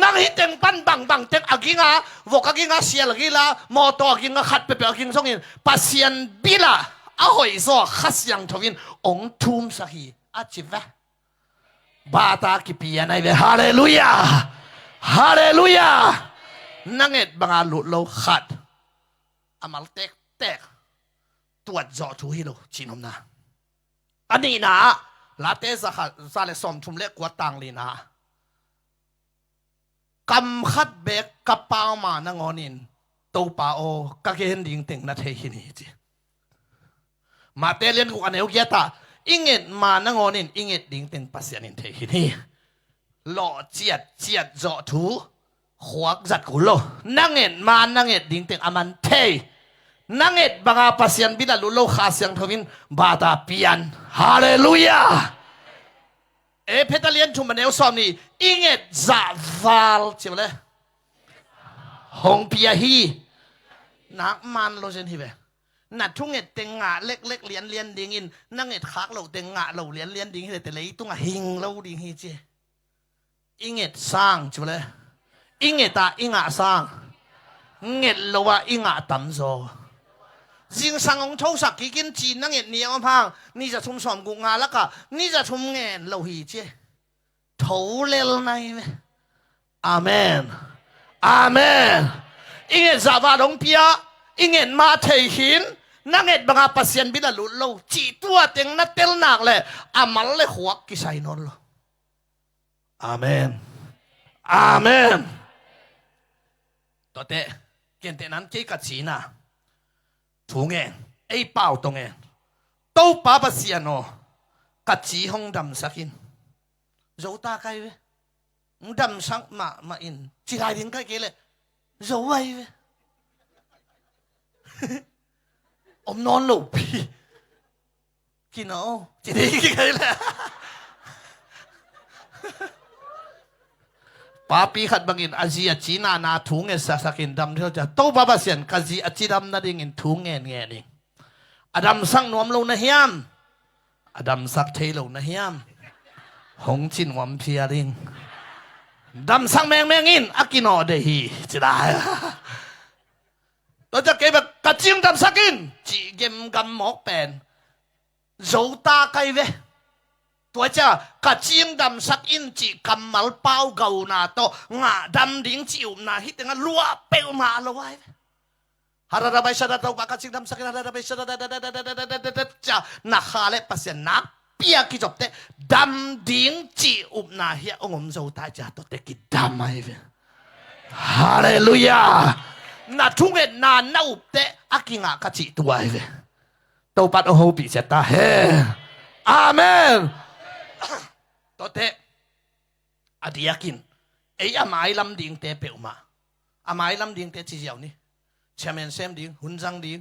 [SPEAKER 2] นั่งฮิตเต็งปั้นบังเต็งอากิงะวกอากิงะเสียลกิลามอตอากิงะขัดเปเปอากิงส่งอินปัสยันบิลาอาหอยโซฮัสยังทวินองทุมสักฮีอาจิวะบาตากิปิยานัยเวฮาเลลูยานั่งเอ็ดบังอาลุโลขัดอามัลเตกตัวจอทูฮิโลชินอมนาอันนี้นะลาเตสซาเลสอมทุมเล็กกว่าตังลีนะกำขัดเบกกระเป๋ามานังอนินตัวป้าโอกะเกนดิงเต็งนัทเฮฮินีจีมาเตเลียนกูอันเอวเกียตาอิงเอ็ดมานังอนินอิงเอ็ดดิงเต็งปัสยานินเทฮินีหล่อเจียดจอทูขวักจัดกุโลนังเอ็ดมานังเอ็ดดิงเต็งอามันเทนังเอ็ดบังอาปัสยันบิดาลุโลขาเสียงทวินบาตาเปียนฮาเลลูยาเพตาเลียนชุมมันเอลซอมนี่อิงเอ็ดซาวาลใช่ไหมเลยฮงเปียฮีนักมันโลเซนฮีเวนัดทุ่งเอ็ดเต็งงะเล็กเลียนดิงอินนังเอ็ดคักเราเต็งงะเราเลียนดิงฮีแต่เลยตุ้งอะหิงเราดิงฮีเจอิงเอ็ดสร้างใช่ไหมเลยอิงเอ็ดตาอิงะสร้างเอ็ดเราว่าอิงะตั้มโซจิงสังองโชสักกินจีนนั่งเอ็ดเนียวพังนี่จะชุมสอมกุงาแล้วก็นี่จะชุมเงินเราหีเจทูเลลไนเวอาเมนอิงเอ็ดซาบาดงเปียอิงเอ็ดมาเทหินนั่งเอ็ดบังอาปัสยันบิดาลุโลจีตัวเต็งนัดเตลนักเลยอามัลเลยหัวกิไซนนโลอาเมนต่อเตะเกณฑ์เตนั้นเกี่ยกับจีน่ะทุงเงินไอ้เป้าตรงเงินโตป้าปัสยานโอกัดจีห้องดำสักินโจตาไกเวดำสักมาอินจีไรดิ้งไกเกเลยโจไว้เวอมนอนหลุบพี่กินเอาจีดีไกเลยป้าปีขัดบังอินอาเซียจีน่านาทุงเงินสักอินดำเท่าจะโตป้าปัสยันกัดจีอาจีดำนาดิ่งอินทุงเงินเองอดัมสังนวมลงนะเฮียมอดัมสักเทลงนะเฮียมหงชินวมเพียริงดัมสังแมงอินอากินอเดฮีจะได้เราจะเก็บแบบกระจิมดัมสักินจีเกมกำหมอกเป็นโจตาไกเว ตัวจะกะจิงดำสักอินจิกำมัลเป้าเกาหนาโตงาดำดิ้งจิวนาฮิตงาลัวเปวมาละไว้ฮาราบายชาดาตัวกะจิงดำสักอินฮาราบายชาดาจะนักฮาเลปัสยานักเปียกิจบเตดำดิ้งจิวนาเฮียองค์โซตาจะตัวเตกิดำไอ้เว้ฮาเลลูยานาทุ่งเงินนาหน้าอุบเตอากิงากะจิตัวไอ้เว้ตัวปัดโอโหปิเจตาเฮอาเมนตัวเตอดียกินไอ้อาไม้ลำดิ่งเตเปียวมาอาไม้ลำดิ่งเตจีเจียวนี่เชมเมนเซมดิ่งหุ่นจังดิ่ง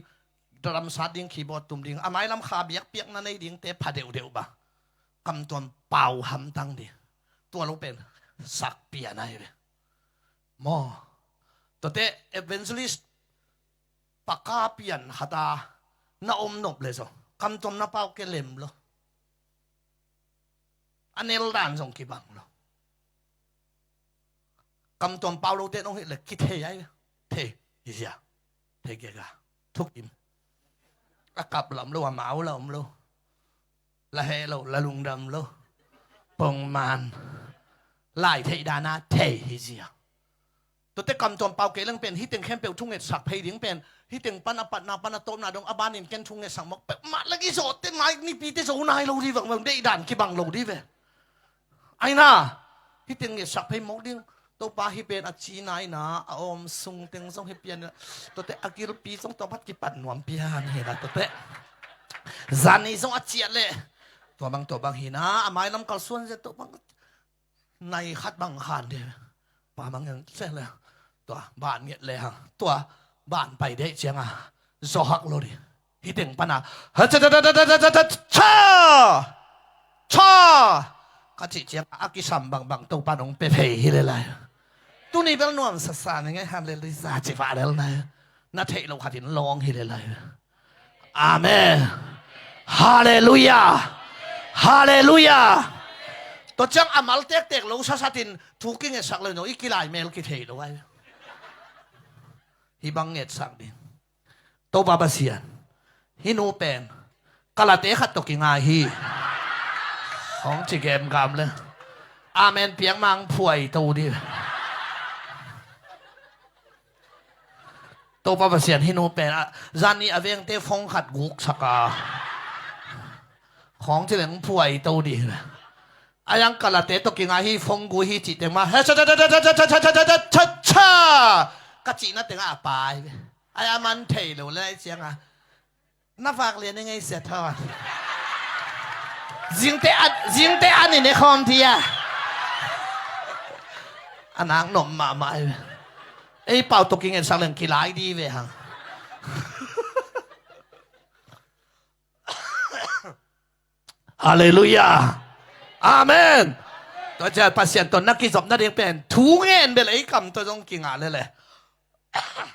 [SPEAKER 2] ดรัมซาดิ่งคีย์บอร์ดตุ่มดิ่งอาไม้ลำขาเบียกเปียกนั่นไอ้ดิ่งเตพาเดียวบ่ากำตัวเป่าหำตั้งดิตัวลงเป็นสักเปียนายเลยมอตัวเตเอเวนซ์ลิสปากกาเปียนฮัตาน่าอมนบเลยสิคำตัวน่าเป่าเกลิมโลอันนี้ร้านส่งกี่บังโลคำตัวเป่าโลเตต้องเห็นเลยคิดเทียยเทียอีเสียเทียเกะทุกอิมอากาศลำโลหมาโลมโลละเฮโลละลุงดำโลปงมันไล่เทียดานาเทียอีเสียตัวเตะกำตัวเป่าเกลังเป็นฮิตเต็งเข้มเปลวทุ่งเงสักเพย์ดิ้งเป็นฮิตเต็งปันอปัดนาปันโตนาดงอบานินเกนทุ่งเงสังมกเปมาละกิโซเต็งไงนี่ปีเตโซนายเราดีแบบมึงได้ด่านกี่บังเราดีเว้ไอ้น่าฮิตเต็งเงสักเพย์มกดิ้งตัวปาฮิเป็นอาชีนายนะอมซุงเต็งส่งฮิเปียนตัวเตะอากิรปีส่งตัวพัดกี่ปัดหนวมเปียนเห็นละตัวเตะจานี่ส่งอาเจียเลยตัวบางหินะอาไม้ลำกอลส่วนจะตัวบางในขัดบางขันเดียวป่าบางอย่างเสร็จแล้วตัวบ้านเงี้ยเลยฮะตัวบ้านไปได้เชียงอ่ะโซฮักโลดิฮิตเต็งปนาฮ่าช่ากะจิเชียงอากิสัมบางตัวปานองเปเพฮิเลไลตัวนี้เป็นนวมสัสานยังไงฮัมเลลิซาจิฟาเดลไนนาเทโลขัดินลองฮิเลไลอาเมนฮาเลลูยาฮาเลลูยาตัวจังอามัลเตกเตกโลซาซาตินทุกิงเอสักเลยโนอีกิไลเมลกิเทโลไว้ฮิบังเงสักดิโตบาบาเซียนฮินูเป็นกาลาเตขัดตกิงาฮีของจิเกมกามเลยอาเมนเพียงมังป่วยตูดิโตบาบาเซียนฮินูเป็นจานี่อเวงเตฟงขัดกุกสักาของจิเหลงป่วยตูดิอายังกาลาเตตกิงาฮีฟงกูฮีจิเตมาเฮ้ยช่ากะจีน่าเต็งอาปายอายังมันเทโลเลยเจียงอ่ะน่าฝากเรียนยังไงเสียทอดจิงเตอันนี้ในคอมทีอ่ะอันนั้นหนุ่มมาใหม่ไอ้เป่าตกิงเงินสักเรื่องกีฬาดีเว้ยฮะฮาเลลูยาอาเมนตัวจะปัสยันตัวนักกิจสมนักเรียนเป็นทุกเงินเป็นไอ้คำตัวต้องกินอะไรเลย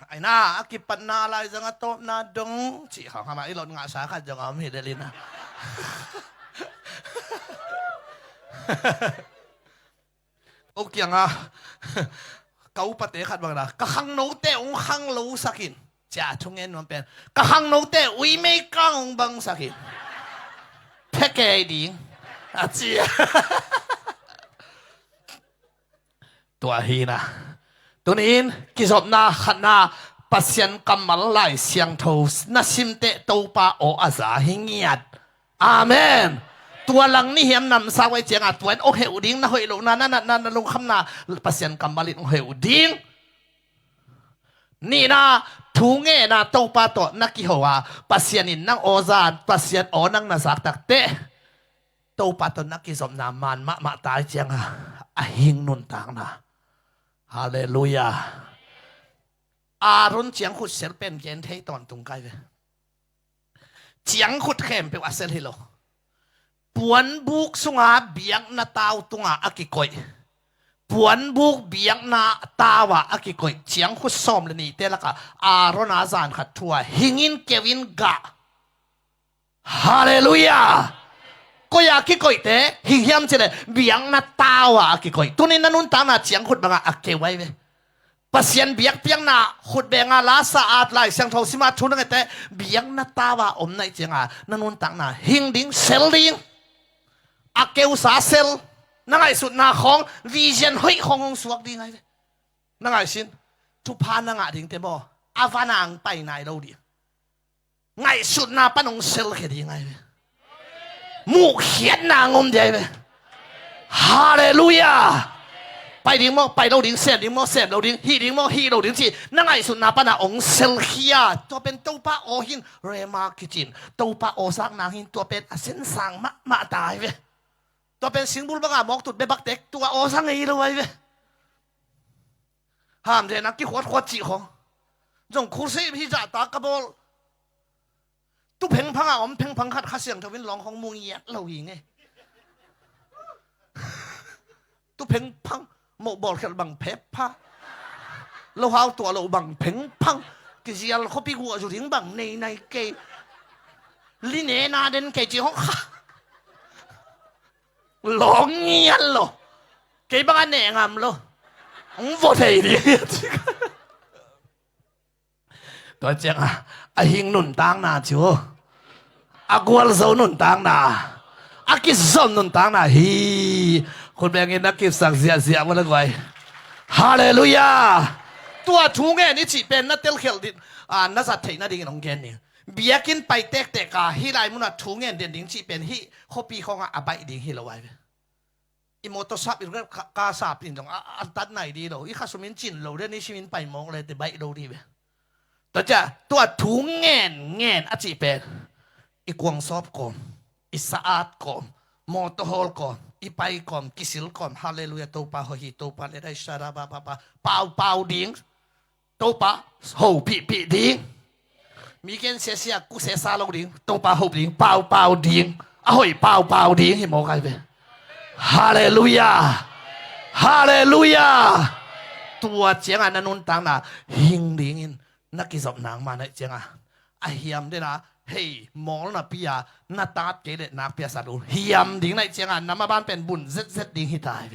[SPEAKER 2] ไอ้น่าอากิปันนาอะไรจังโตนาดงจีเขาทำไมไอ้รถงาสาขัดจังเอาไม่เห็นเลยนะโอเคอ่ะเกาปะเตะขัดบ้างนะกะหังโนเตองหังโลสักินจ้าทุกเงินมันเป็นกะหังโนเตอุยไม่กังบังสักินแพ็กเกจดิ้งอาเจียตัวฮีนะตัวนี้กิจสมนาขันนาปัสยันกำมัลไลเสียงทูสนาซิมเตตูปาโออาซาหิงยัดอาเมนตัวหลังนี่เหียมนำสาวไว้เจียงอ่ะตัวโอเฮอุดิ้งนะเฮลุนั่นลงคำนาปัสยันกำมัลิโอเฮอุดิ้งนี่นะทุงเงนะตูปาโตนักกิหัวปัสยันินนั่งโอซานปัสยันโอนั่งนาสักตักเตตูปาโตนักกิสมนามันมะตายเจียงอ่ะหิงนุนต่างนะฮาเลลูยาอารุนเจียงขุดเซลเป็นเย็นเทตอนตรงไกลเลยเจียงขุดเข้มเป็นอาเซลฮิโลปวนบุกสุงาเบียงนาตาวตุงาอากิโกยปวนบุกเบียงนาตาวะอากิโกยเจียงขุดซ้อมเลยนี่เตละกะอารอนอาซานขัดทัวหิงินเกวินกะฮาเลลูยาก็อยากกิโกยเตหิยามเจเลยเบียงนาตาวะอากิโกยตัวนี้นั่นนุ่นตานาเจียงขุดบังอาเกไว้เว้ปัสยันเบียกเปียงนาขุดเบงาลาสะอาดไหลเสียงทองสิมาทุนนั่นแต่เบียงนาตาวะอมในเจียงนั่นนุ่นต่างนาหิงดิ้งเซลดิ้ง อาเกวสาเซลนั่งไงสุดนาของวิเชียนเฮ้ยของสวกดีไงนั่งไงสินทุพานั่งอ่ะดิ้งเตบออาวานางไปไหนเราดิไงสุดนาปนงเซลแค่ดีไงมูเขียนนางมเดียบฮาเลลูยาไปดิ้งมอไปเราดิ้งเสพดิ้งมอเสพเราดิ้งฮีดิ้งมอฮีเราดิ้งจีนั่งไงสุดนาปนองเซลเฮียตัวเป็นตัวป้าโอหินเรมาคิจินตัวป้าโอซักนางหินตัวเป็นเส้นสังมาตายเว้ตัวเป็นสิงบุลบังอาบอกตุดเบบักเด็กตัวโอซังไงเลยเว้ยห้ามเจนักกี่ขวดจีของจงคูซีพี่จ่าตากระโบลตุเพ่งพังอ่ะผมเพ่งพังขัดข้าเสียงทวินร้องของมุงเงียเราหิงไงตุเพ่งพังโมบอลแค่บังเพปพะเราเอาตัวเราบังเพ่งพังกิจยาเขาปีหัวจุดถึงบังในเกย์ลิเนนาเดนเกย์จีของข้าหลงเงียนหรอเกย์บังอันแหนงามหรอผมโหวตให้ดีตัวเจ้าอาหิงหนุนตังนาชัวอากวลโซหนุนตังนาอากิสซอมหนุนตังนาฮีคนแบ่งเงินนักกิจสักเสียมาแล้วไว้ฮาเลลูยาตัวทุ่งเงินนี่จีเป็นนักเตลเขลดินักสัตย์ไทยนักดิ่งน้องเกนนี่เบียกินไปเตะกาฮีไรมุนัดทุ่งเงินเด่นดิ่งจีเป็นฮีโคปีของอาใบดิ่งฮีละไว้อีโมโตซับอีกเรื่องกาซาปินจงอันตัดไหนดีเราอีข้าสมินจินเราเรื่องนี้ชีวิตไปมองเลยแต่ใบเราดีเว้ยแต่จะตัวทุ่งเงินอาจีเป็นอีกวงซอบก่อนอีสะอาดก่อนมอเตอร์ฮอลก่อนอีไปก่อนกิสิลก่อนฮาเลลูยาตัวปาโฮฮิตัวปาเลได้ชาราบาปาเป่าดิ้งตัวปาโฮปีดิ้งมีเกณฑ์เสียกูเสียซาลงดิ้งตัวปาโฮดิ้งเป่าดิ้งอ้าวเป่าดิ้งเห็นมองกันไปฮาเลลูยาฮาเลลูยาตัวเจียงอันนั้นต่างน่ะหิงดิ้งนักกิจนางมาในเจียงอ่ะไอเฮียมด้วยนะเฮ้ยมองน่ะพี่อะน่าตาเกล็ดนักเปียสาดูเฮียมดิ้งในเจียงอ่ะน้ำมาบ้านเป็นบุญเซ็ดดิ้งให้ตายไป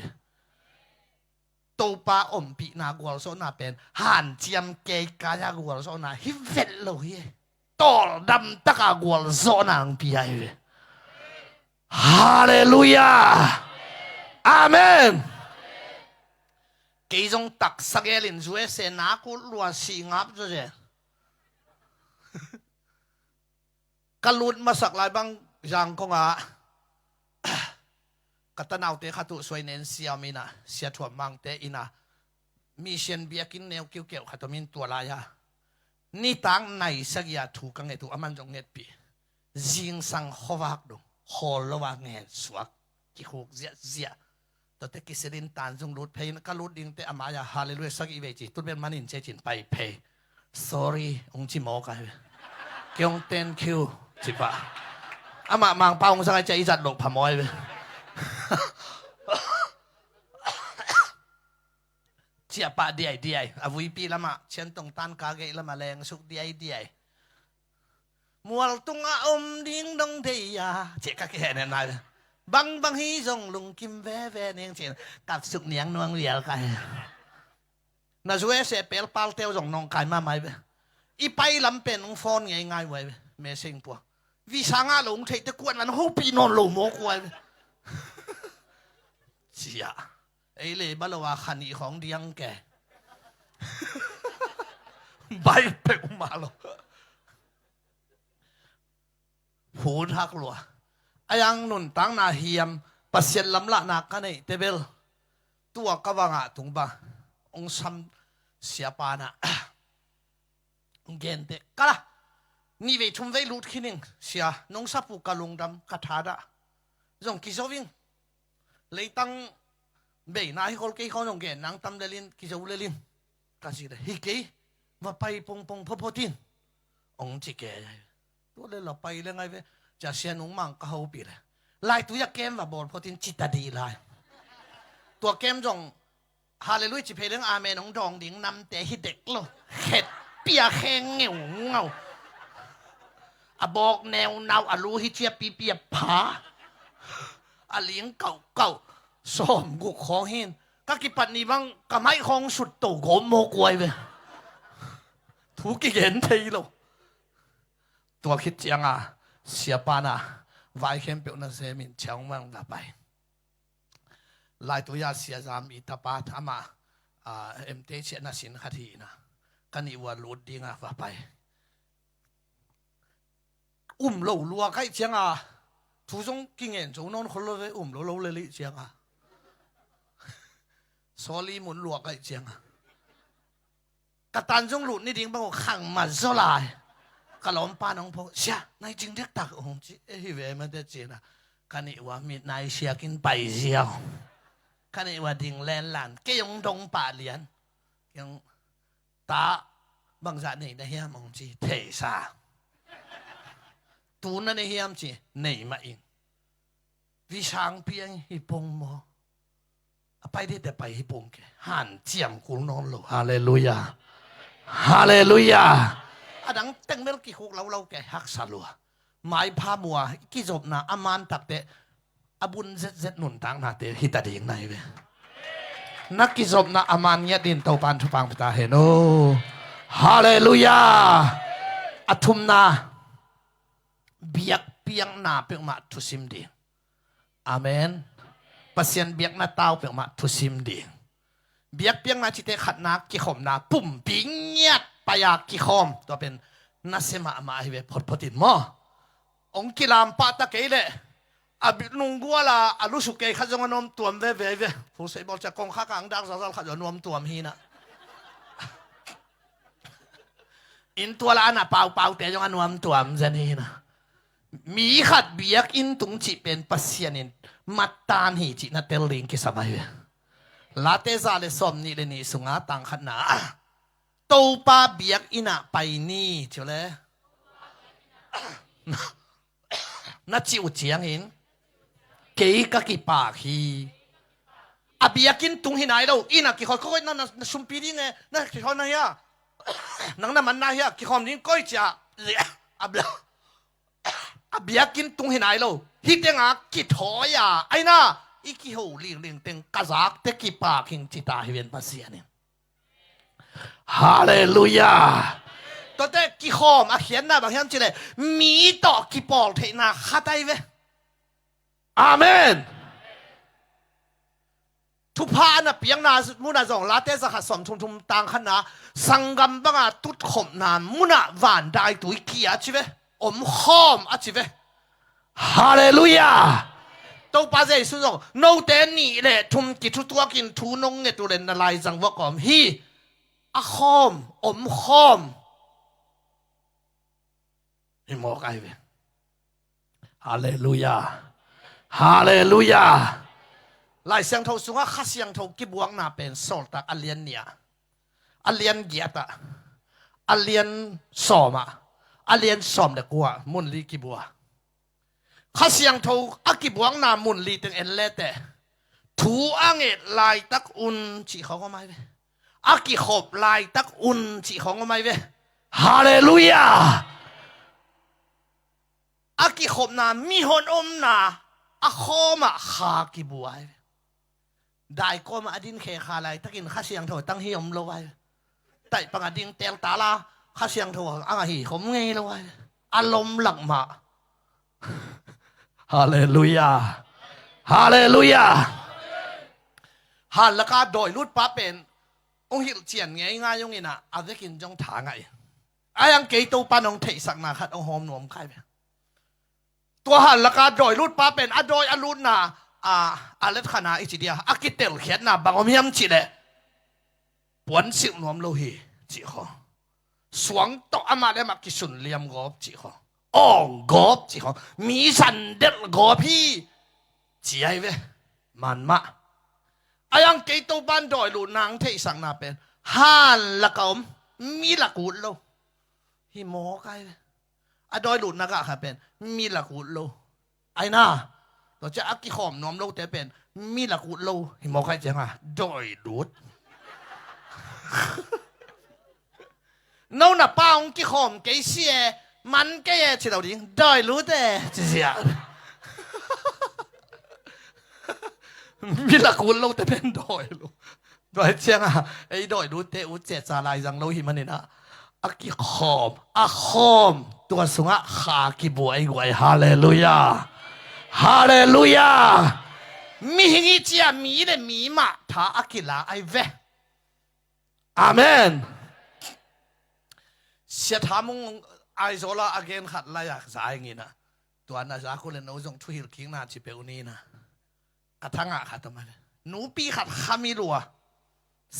[SPEAKER 2] ตัวป้าอมปีนากวลโซน่าเป็นหันเจียมเกยกายากวลโซน่าฮิเวลโลเฮตอลดำตะกากวลโซน่าปีไอเวฮาเลลูยาอาเมนกี่จงตักสักเอลินช่วยเสนาคุลวสิงับจ้ะเจ้กลุนมาสักหลายบางอย่างก็งะกัตนาวเตะขัตุสวยเน้นเสียมินะเสียถั่วมังเตอินะมีเชนเบียกินแนวเกี่ยวขัตมินตัวลายะนี่ตั้งในสักยาถูกกังเงตุอามันจงเงปีจิงสังขวักดงฮอลวางเงสวกกิฮุกเสียตัวเตกิสรินตานจงรูดเพย์ก็รูดดิ้งเตอามายาฮาเลลูยาสักอีเวจิตุเป็นมันอินเจจินไปเพย์ sorry องจิโมกันเกี่ยงเต้นคิวจิบะอามามังเป้าองสังใจจัดหลกผามอยไปเจียปะเดียอาวุยปีละมาเช่นตรงตันกาเกละมาแรงสุกเดียมัวตุงอาดิ้งดงเดียเจ๊กะแค่เนี่ยนายบังฮีจงลุงกิมแวเนียงเจียนกับสุกเนียงนวงเวียกันน่าช่วยเสพเปลปาลเตียวจงนองไก่มาไหมเว้ยอีไปลำเป็นฟอนง่ายๆไว้เมซิงปัววิชางาหลงเทตะกวนมันหูปีนอนหลงโมกไว้เจียไอเล่บาลวาขันีของเดียงแกใบเปกมาหรอผูทักหลัวอายังหนุนตั้งนาเฮียมปัสเซียนลำละนักกันไอเตเบลตัวกวังอะถุงบะองซัมเสียปานะเกนเตกะละนี่เวทุมเวลูดขินิงเสียน้องสับปูกะลงดำกะทาดะจงกิจวิงเลยตั้งเบย์นายคนเกี่ยวกับเกนนางตำเลลินกิจวุเลลินกะสิเดฮิเกย์ว่าไปปงพอตินองจิเกย์ตัวเลยเราไปเรื่องไงเวจะเสียนุ่งมังก็เขาปีเลยลายตัวยักเกมว่าบอลพอตินจิตดีลายตัวเกมจงฮาเลลูยาจิเพเรื่องอาเมนองดองดิ่งนำแต่ฮิเด็กโลเข็ดเปียแข็งเงาอะบอกแนวเนาอะรู้ฮิเชียปีเปียผาอะเลี้ยงเก่าซ้อมกุกของเห็นก็กิปันนี้บ้างก็ไม่คงสุดโต่โกมโมกวยไปถูกเห็นทีโลตัวคิดยังอ่ะเสียปานะ วายเข้มเปียวนั่นเซมินเชียงมังกะไปลายตัวยาเสียจามอิตาปาธามาเอ็มเตเชนะสินคดีนะกันอีวันลุดดิ้งอ่ะว่าไปโลลัวใครเชียงอ่ะทุกสงกิงเงินจงนอนคนละเลยโลเลยเชียงอ่ะสอลีหมุนลัวใครเชียงอ่ะกตันจงหลุดนี่ดิ้งบังขังมันโซลายกะล้อมป้าน้องพงเชียนายจริงเด็กตักองจีเฮ้ยเว้ยมันจะเจนะกันอีว่ามีนายเชียกินไปเชียวกันอีว่าดิ้งแลนหลานเกี่ยงดงป่าเลียนยังตาบางจากนี่ได้เฮียมองจีเทซ่าตูนั่นเฮียมจีไหนมาอิงวิชางเพียงฮิปงมอไปได้แต่ไปฮิปงแกหันเจียมกุลนอนโลฮาเลลูยาฮาเลลูยาอดังเต็งเมลกี่คุกเราแกฮักสลัวหมายพามัวกี่จบนะอามันตักเตะอบุญเซ็ดหนุนตังนาเตฮิตาดียังไงเว้นักกี่จบนะอามันเนี่ยดินเตาปานทุปังพิตาเฮโนฮาเลลูยาอัทุมนาเบียกเปียงนาเปียงมาทุสิมดีอาเมนปัสยันเบียกนาเต้าเปียงมาทุสิมดีเบียกเปียงนาจิเตขัดนากิขมนาปุ่มปิงเงียดปายากิขมตัวเป็นนัสเซมามาฮิเวพอดินมอองกิลามปาตะเกเลอาบินุงกัวละอาลุสุเกยขัดจงนอมตัวมเวผู้เสพบอกจะกองข้ากลางดักสาวๆขัดจงนอมตัวมฮีนะอินตัวละนะเปล่าแต่จงนอมตัวมเจนี่นะมีขัดเบียกอินตุงจิเป็นปัสยานินมัตตานหิจินาเตลิงกิสมัยเวลาเตซาเลสอมนี่เลนี่สุงาตังขันนาโตปาเบียกอินะไปนี่เจ้าเลยนัดจิวเจียงหินเกย์กะกิปากฮีอาเบียกินตุงหินไหนเราอินะกิขอค่อยนั่นชุมปีนี่ไงนั่นกิขอนั่นยานังนั่นมันนายกิขอนี่ก้อยจ่าอาเบียอาเบียกินตุงหินไหนเราฮิตยังอ่ะกิถอยอ่ะไอ้น่ะอีกิโหลิงเต็งกะซักเตกิปากหิงจิตาฮิเวนปัสยานี่ฮาเลลูยาตัวเด็กกิขอมอาเขียนนะบางอย่างจีเลยมีต่อกิปอลเทน่าขัดได้เว้อาเมนทุพานะเปียงนามุนาจงลาเตสขัดสมทุมต่างขนาสังกัมบังอาตุดขมนามุนาหวานได้ตุยกี้อาชีเวอมหอมอาชีเวฮาเลลูยาตัวป้าเจสุดงโนเตนี่เลยทุมกิทุตัวกินทุนงเงตุเรนอะไรจังวะก่อมฮีอาหอมอมหอมฮิโมกไอเวฮาเลลูยาฮาเลลูยาลายเสียงเท่าสูงข้าเสียงเท่ากิบวงนาเป็นโซลตาอเลียนเนี่ยอเลียนเกียตะอเลียนสอมะอเลียนสอมเด็กว่ามุนลีกิบัวข้าเสียงเท่าอากิบวงนามุนลีตึงเอ็นเลเตถูอ่างเอ็ดลายตักอุนจีเขาก็ไม่เวอากิขบลายตักอุนจีเขาก็ไม่เวฮาเลลูยาอากิขบนามีหนอมนาอาโคมาขากิบัวได้ก็มาอดินเคขาอะไรถ้ากินข้าเสียงเท่าตั้งหิมโลไว้แต่ปังอดินเตลตาลาข้าเสียงเท่าอ่างหิขมไงโลไว้อารมณ์หลักมาฮาเลลูยาฮาเลลูยาฮันละก็โดยรุดป้าเป็นองค์หิเจียนไงง่ายยงงี้นะอาจจะกินจงถางไงไอ้ยังเกยตัวปานองเทสักนาคัดองหอมหนวมใครไปตัวหันละก็โดยรุดป้าเป็นโดยอรุณนะเล็ดขนาดอีจีเดียอากิเตลเขียนนะบางอมยำจีเลยปวนสิบหนวมโลหิจีขอสวงโตอามาได้มากิสุนเลียมกอบจีขออ่องกอบจีขอมีสันเด็ดกอบพี่จีไอเวมันมะไอ้ยังเกยตัวบ้านโดยรุนนางเทสังนาเป็นหันละก็มีหลักกุลโลฮิโมกไอโดยรุนนักอะเป็นมีหลักกุลโลไอ้น่าเราจะอักกิขอมน้อมโลแต่เป็นมีหลักกุลโลฮิโมกไอจังอะโดยรุดน้องน่ะป้าองกิขอมเกยเสียมันเกยเฉลี่ยดิ้งโดยรุดแต่เสียมีหลักกุลโลแต่เป็นดอยลูดอยเชียงอ่ะไอ้ดอยดูเตอุเจตสาลายจังโลหิมันนี่นะอากิขอมอาขอมตัวสุงะขากิบวยกวยฮาเลลูยา ฮาเลลูยามีหิงิจีมีเลมีมาทาอักิลาไอเวอาเมนเสียทามุงไอโซลาอเกนขัดลายากสายงี้นะตัวน่าจะคุณเล่นเอาจงทุยคิงนาจิเปอุนีนะกระทั่งอ่ะขัดทำไมหนูปีขัดขมิรัว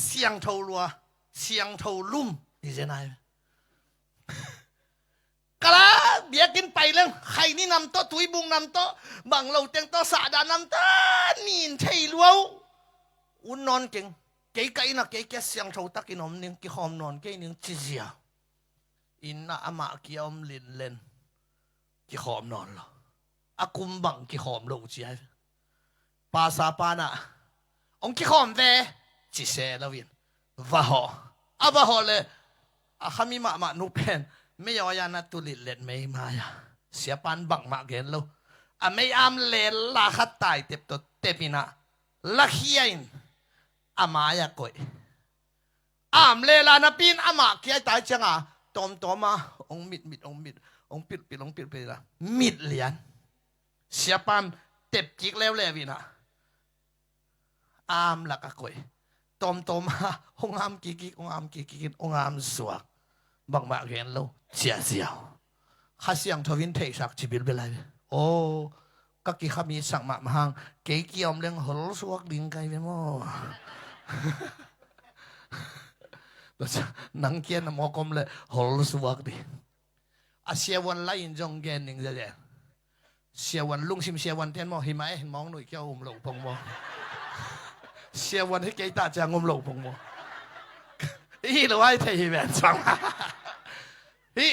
[SPEAKER 2] เสียงเท่ารัวเสียงเท่าลุ่มนี่จะไหนกะละเบียกินไปเรื่องใครนี่นำโต๊ะตุยบุงนำโต๊ะบังเราเตียงโต๊ะสาดานำโต๊ะนี่ใช่รัวอุ่นนอนเก่งเก๋ไก่นะเก๋เสียงเท่าตะกินนมนึงกี่หอมนอนเก๋นึงจีเสียอินน่ะอามากี่อมลินเลนกี่หอมนอนหรออากุมบังกี่หอมโลจีปาซาปานะองกี่หอมเวจีเซลวินวะฮออาบะฮอเลยอาขมิมานุเพนไม่ยอยันตุลิเลนไม่มายาเสียปันบังมาเกนโลอาไม่อามเลนลาขัดตายเต็บตัวเตปินะลักฮีอินอามายากอยอามเลลานาปินอามาเกียตายจังอ่ะตอมตอมาองมิดองปิดไปละมิดเหรียญเสียปันเต็บจิกแล้ววินะอามลักกอยตอมมาองอามกิกองอามสวกบังมาเกนโลเสียวข้าเสียงทวินเทสักจิบิลเบลัยโอ้ก็กี่ขามีสักมาหังเกี่ยมเรื่องหลสวกลิงไกไปมั้งนังเกียนมอกมเลยหลสวกดิอาเสียวันไล่ยินจงเกนหนึ่งเดียเสียวันลุงชิมเสียวันเทียนมอหิมะเห็นมองหนุ่ยเจ้าอุ้มหลงพงมอเสียวันให้เกยตาจางอุ้มหลงพงมออีหรือว่าไอ้เทียนสังอี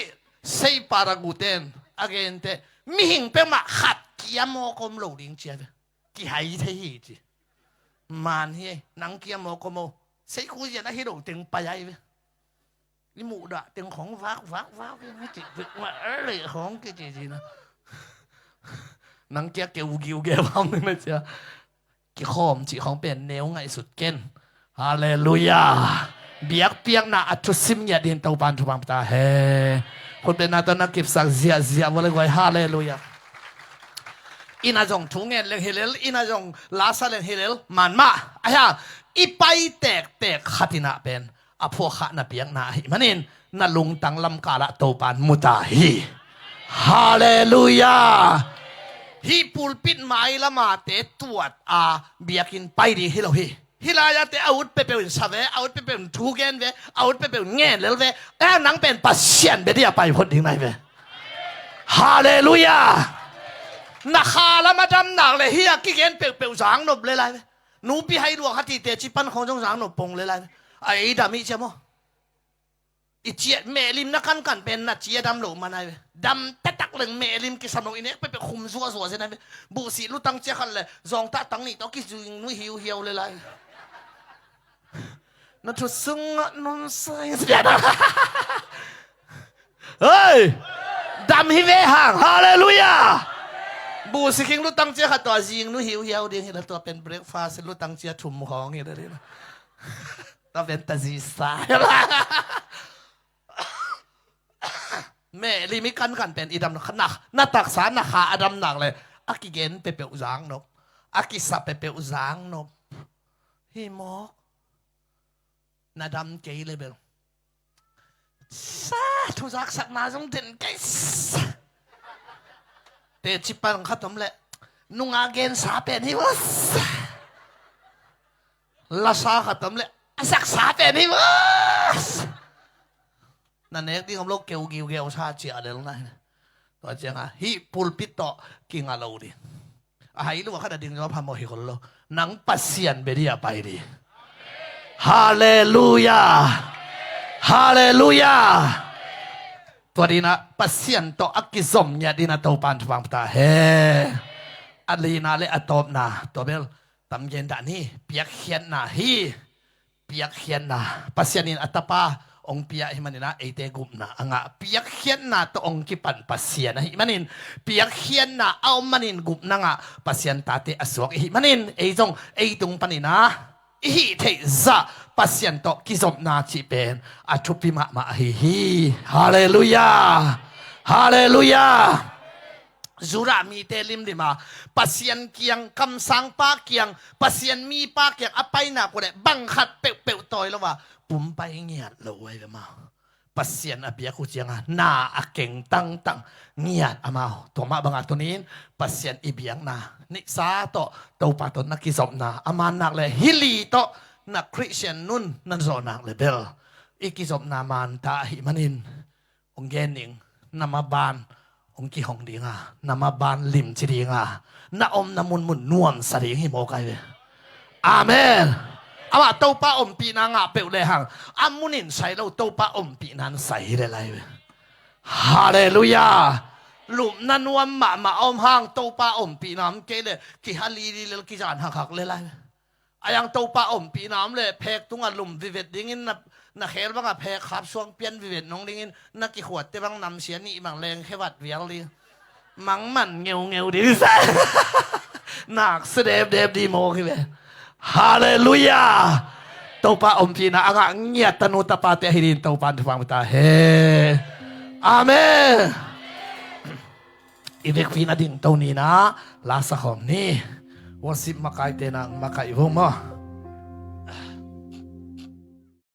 [SPEAKER 2] ใส่ปารากูเตนอาเกนเตมีหิงเป็นมาขัดเกียมอกมหลงลิงเจียกี่หายเทียจีมันเฮนังเกียมอกมใส่คู่เจียนะฮิโร่เต็งไปยัยเว้ยนี่หมูด่าเต็งของวักไม่จิตว่าอะไรของกี่จีนะนังเกียเกี่ยวกิ้วเกี่ยวบ้างนึงนะเจ้ากี่ข้อมจีของเป็นแนวไงสุดเก่งฮาเลลูยาเบียกเปียกน่ะอัศสิมยาดินเตาปานทุบังตาเฮคนเป็นนาตนักกิบสักเสียวันเลยไว้ฮาเลลูยาอินาจงทุ่งเงินเลี้ยงเฮเลลอินาจงลาซาเลี้ยงเฮเลลมันมาไอ้ห่าอีไปแตกขัดน่ะเป็นอพวกข้าน่ะเปียกน่ะหิมันเองน่ะลุงตังลำกาละเตาปานมุตาฮีฮาเลลูยาฮีปูลปิดไม้ละมาเตะตรวจเบียกินไปดีให้เราฮิลายาเตะอาวุธไปเป็นสาวอาวุธไปเป็นทูเกนเวอาวุธไปเป็นเงี้ยเลยเวแล้วนังเป็นปัสเซียนไปที่ไปพ้นถึงไหนเวฮาเลลูยานักข่าวละมาจำหนักเลยเฮียกี่เกนเปลวสางนบเลยไรหนูพี่ให้ดวงขัดตีเตะจิปันของจงสางนบปงเลยไรไอ้ดามิเชมออีเจียเมลิมนักกันเป็นนักเจียดำหลูมาไงดำตักเหลืองเมลิมกิสานงอินเนไปเป็นคุมซัวใช่ไหมบุษีลูตังเจียกันเลยจองตาตังนี่ต้องกิจุงนุ่ยหิวเลยไรนั่นทุซึ่งนั่นใส่เสียนะเฮ้ยดำฮิเวหังฮาเลลูยาบุษีคิงลูตังเจียขัดตัวจิงนุ่ยหิวเดียงเห็นตัวเป็นเบรกฟาสต์ลูตังเจียถุ่มของเห็นอะไรนะตัวเป็นตาซีซ่าแม่ลิมิกันเป็นอีดำขนักน่าตักสารนาคาอดำหนักเลยอากิเกนเปเปอุจางนบอากิสับเปเปอุจางนบฮิโมนาดำเกยเลยเบลซาทุจักสักนาจงเด่นเกยเตจิปังขัดทำเลยนุ่งอาเกนสาเป็นฮิวสลาซาขัดทำเลยสักสาเป็นฮิวสนั่นเองที่ผมโลกเกี่ยวชาเจียเดี๋ยวนั้นตัวเจ้าอ่ะฮิปูลปิโตกิงอาลูดิอาหายรู้ว่าข้าดิ่งว่าพาโมหิคนโลนังปัสเซียนเบดียไปดิฮาเลลูยาฮาเลลูยาตัวดีนะปัสเซียนโตอักกิซอมเนี่ยดีนะโตปันทวังตาเฮอัลลีนาเลอตอบนาตัวเบลตำเย็นด่านี่เปียกเขียนนาฮีเปียกเขียนนาปัสเซียนินอัตปาองเปียหิมันนะเอเตกุมนะอ่ะเปียกเขียนนะตัวองกิปันปัสเซียนะหิมันเปียกเขียนนะเอามันกุมนะปัสเซียนตาเตอสวกหิมันเอจงเอตุงปันนะฮิเทซะปัสเซียนโตกิซอมนาจิเป็นอัทุปิมะมาฮิฮาเลลูยาฮาเลลูยา zura mi te lim di ma pasien kiang kam sang pa kiang pasien mi pa kiang apai na ko le bang khat pe pe toy lo wa pum pai ngiat lo wai ma pasien apia ku chiang na akeng tang tang ngiat amao to ma banga tunin pasien ibiang na ni sa to pa to nakizop na aman nak le hili to na christian nun nan zo nak le bel ikizop na man ta hi manin ong gening namaban ong ki hong dinga namaban lim chi dinga na om na mun mun nuam sa ding hi mo kai amen ama to pa om pi na nga pe le hang amunin sai lo to pa om pi nan sai le lai hallelujah lum nan wam ma om hang to pa om pi nam ke le ki hali le ki jan hak le lai ayang to pa om pi nam le phek tunga lum vi vet dingin na khel banga phek khap suang pian vi vet nong dingin na ki khwat te bang nam sia ni mang leng khewat vial li mang man ngeu di sa nak sedep dep di mo ki be hallelujah to pa om pi na anga ngia tanu ta pa te hirin to pa phang ta he amen ibek pina ding to ni na la sa khom ni worship makai te na makai ho mo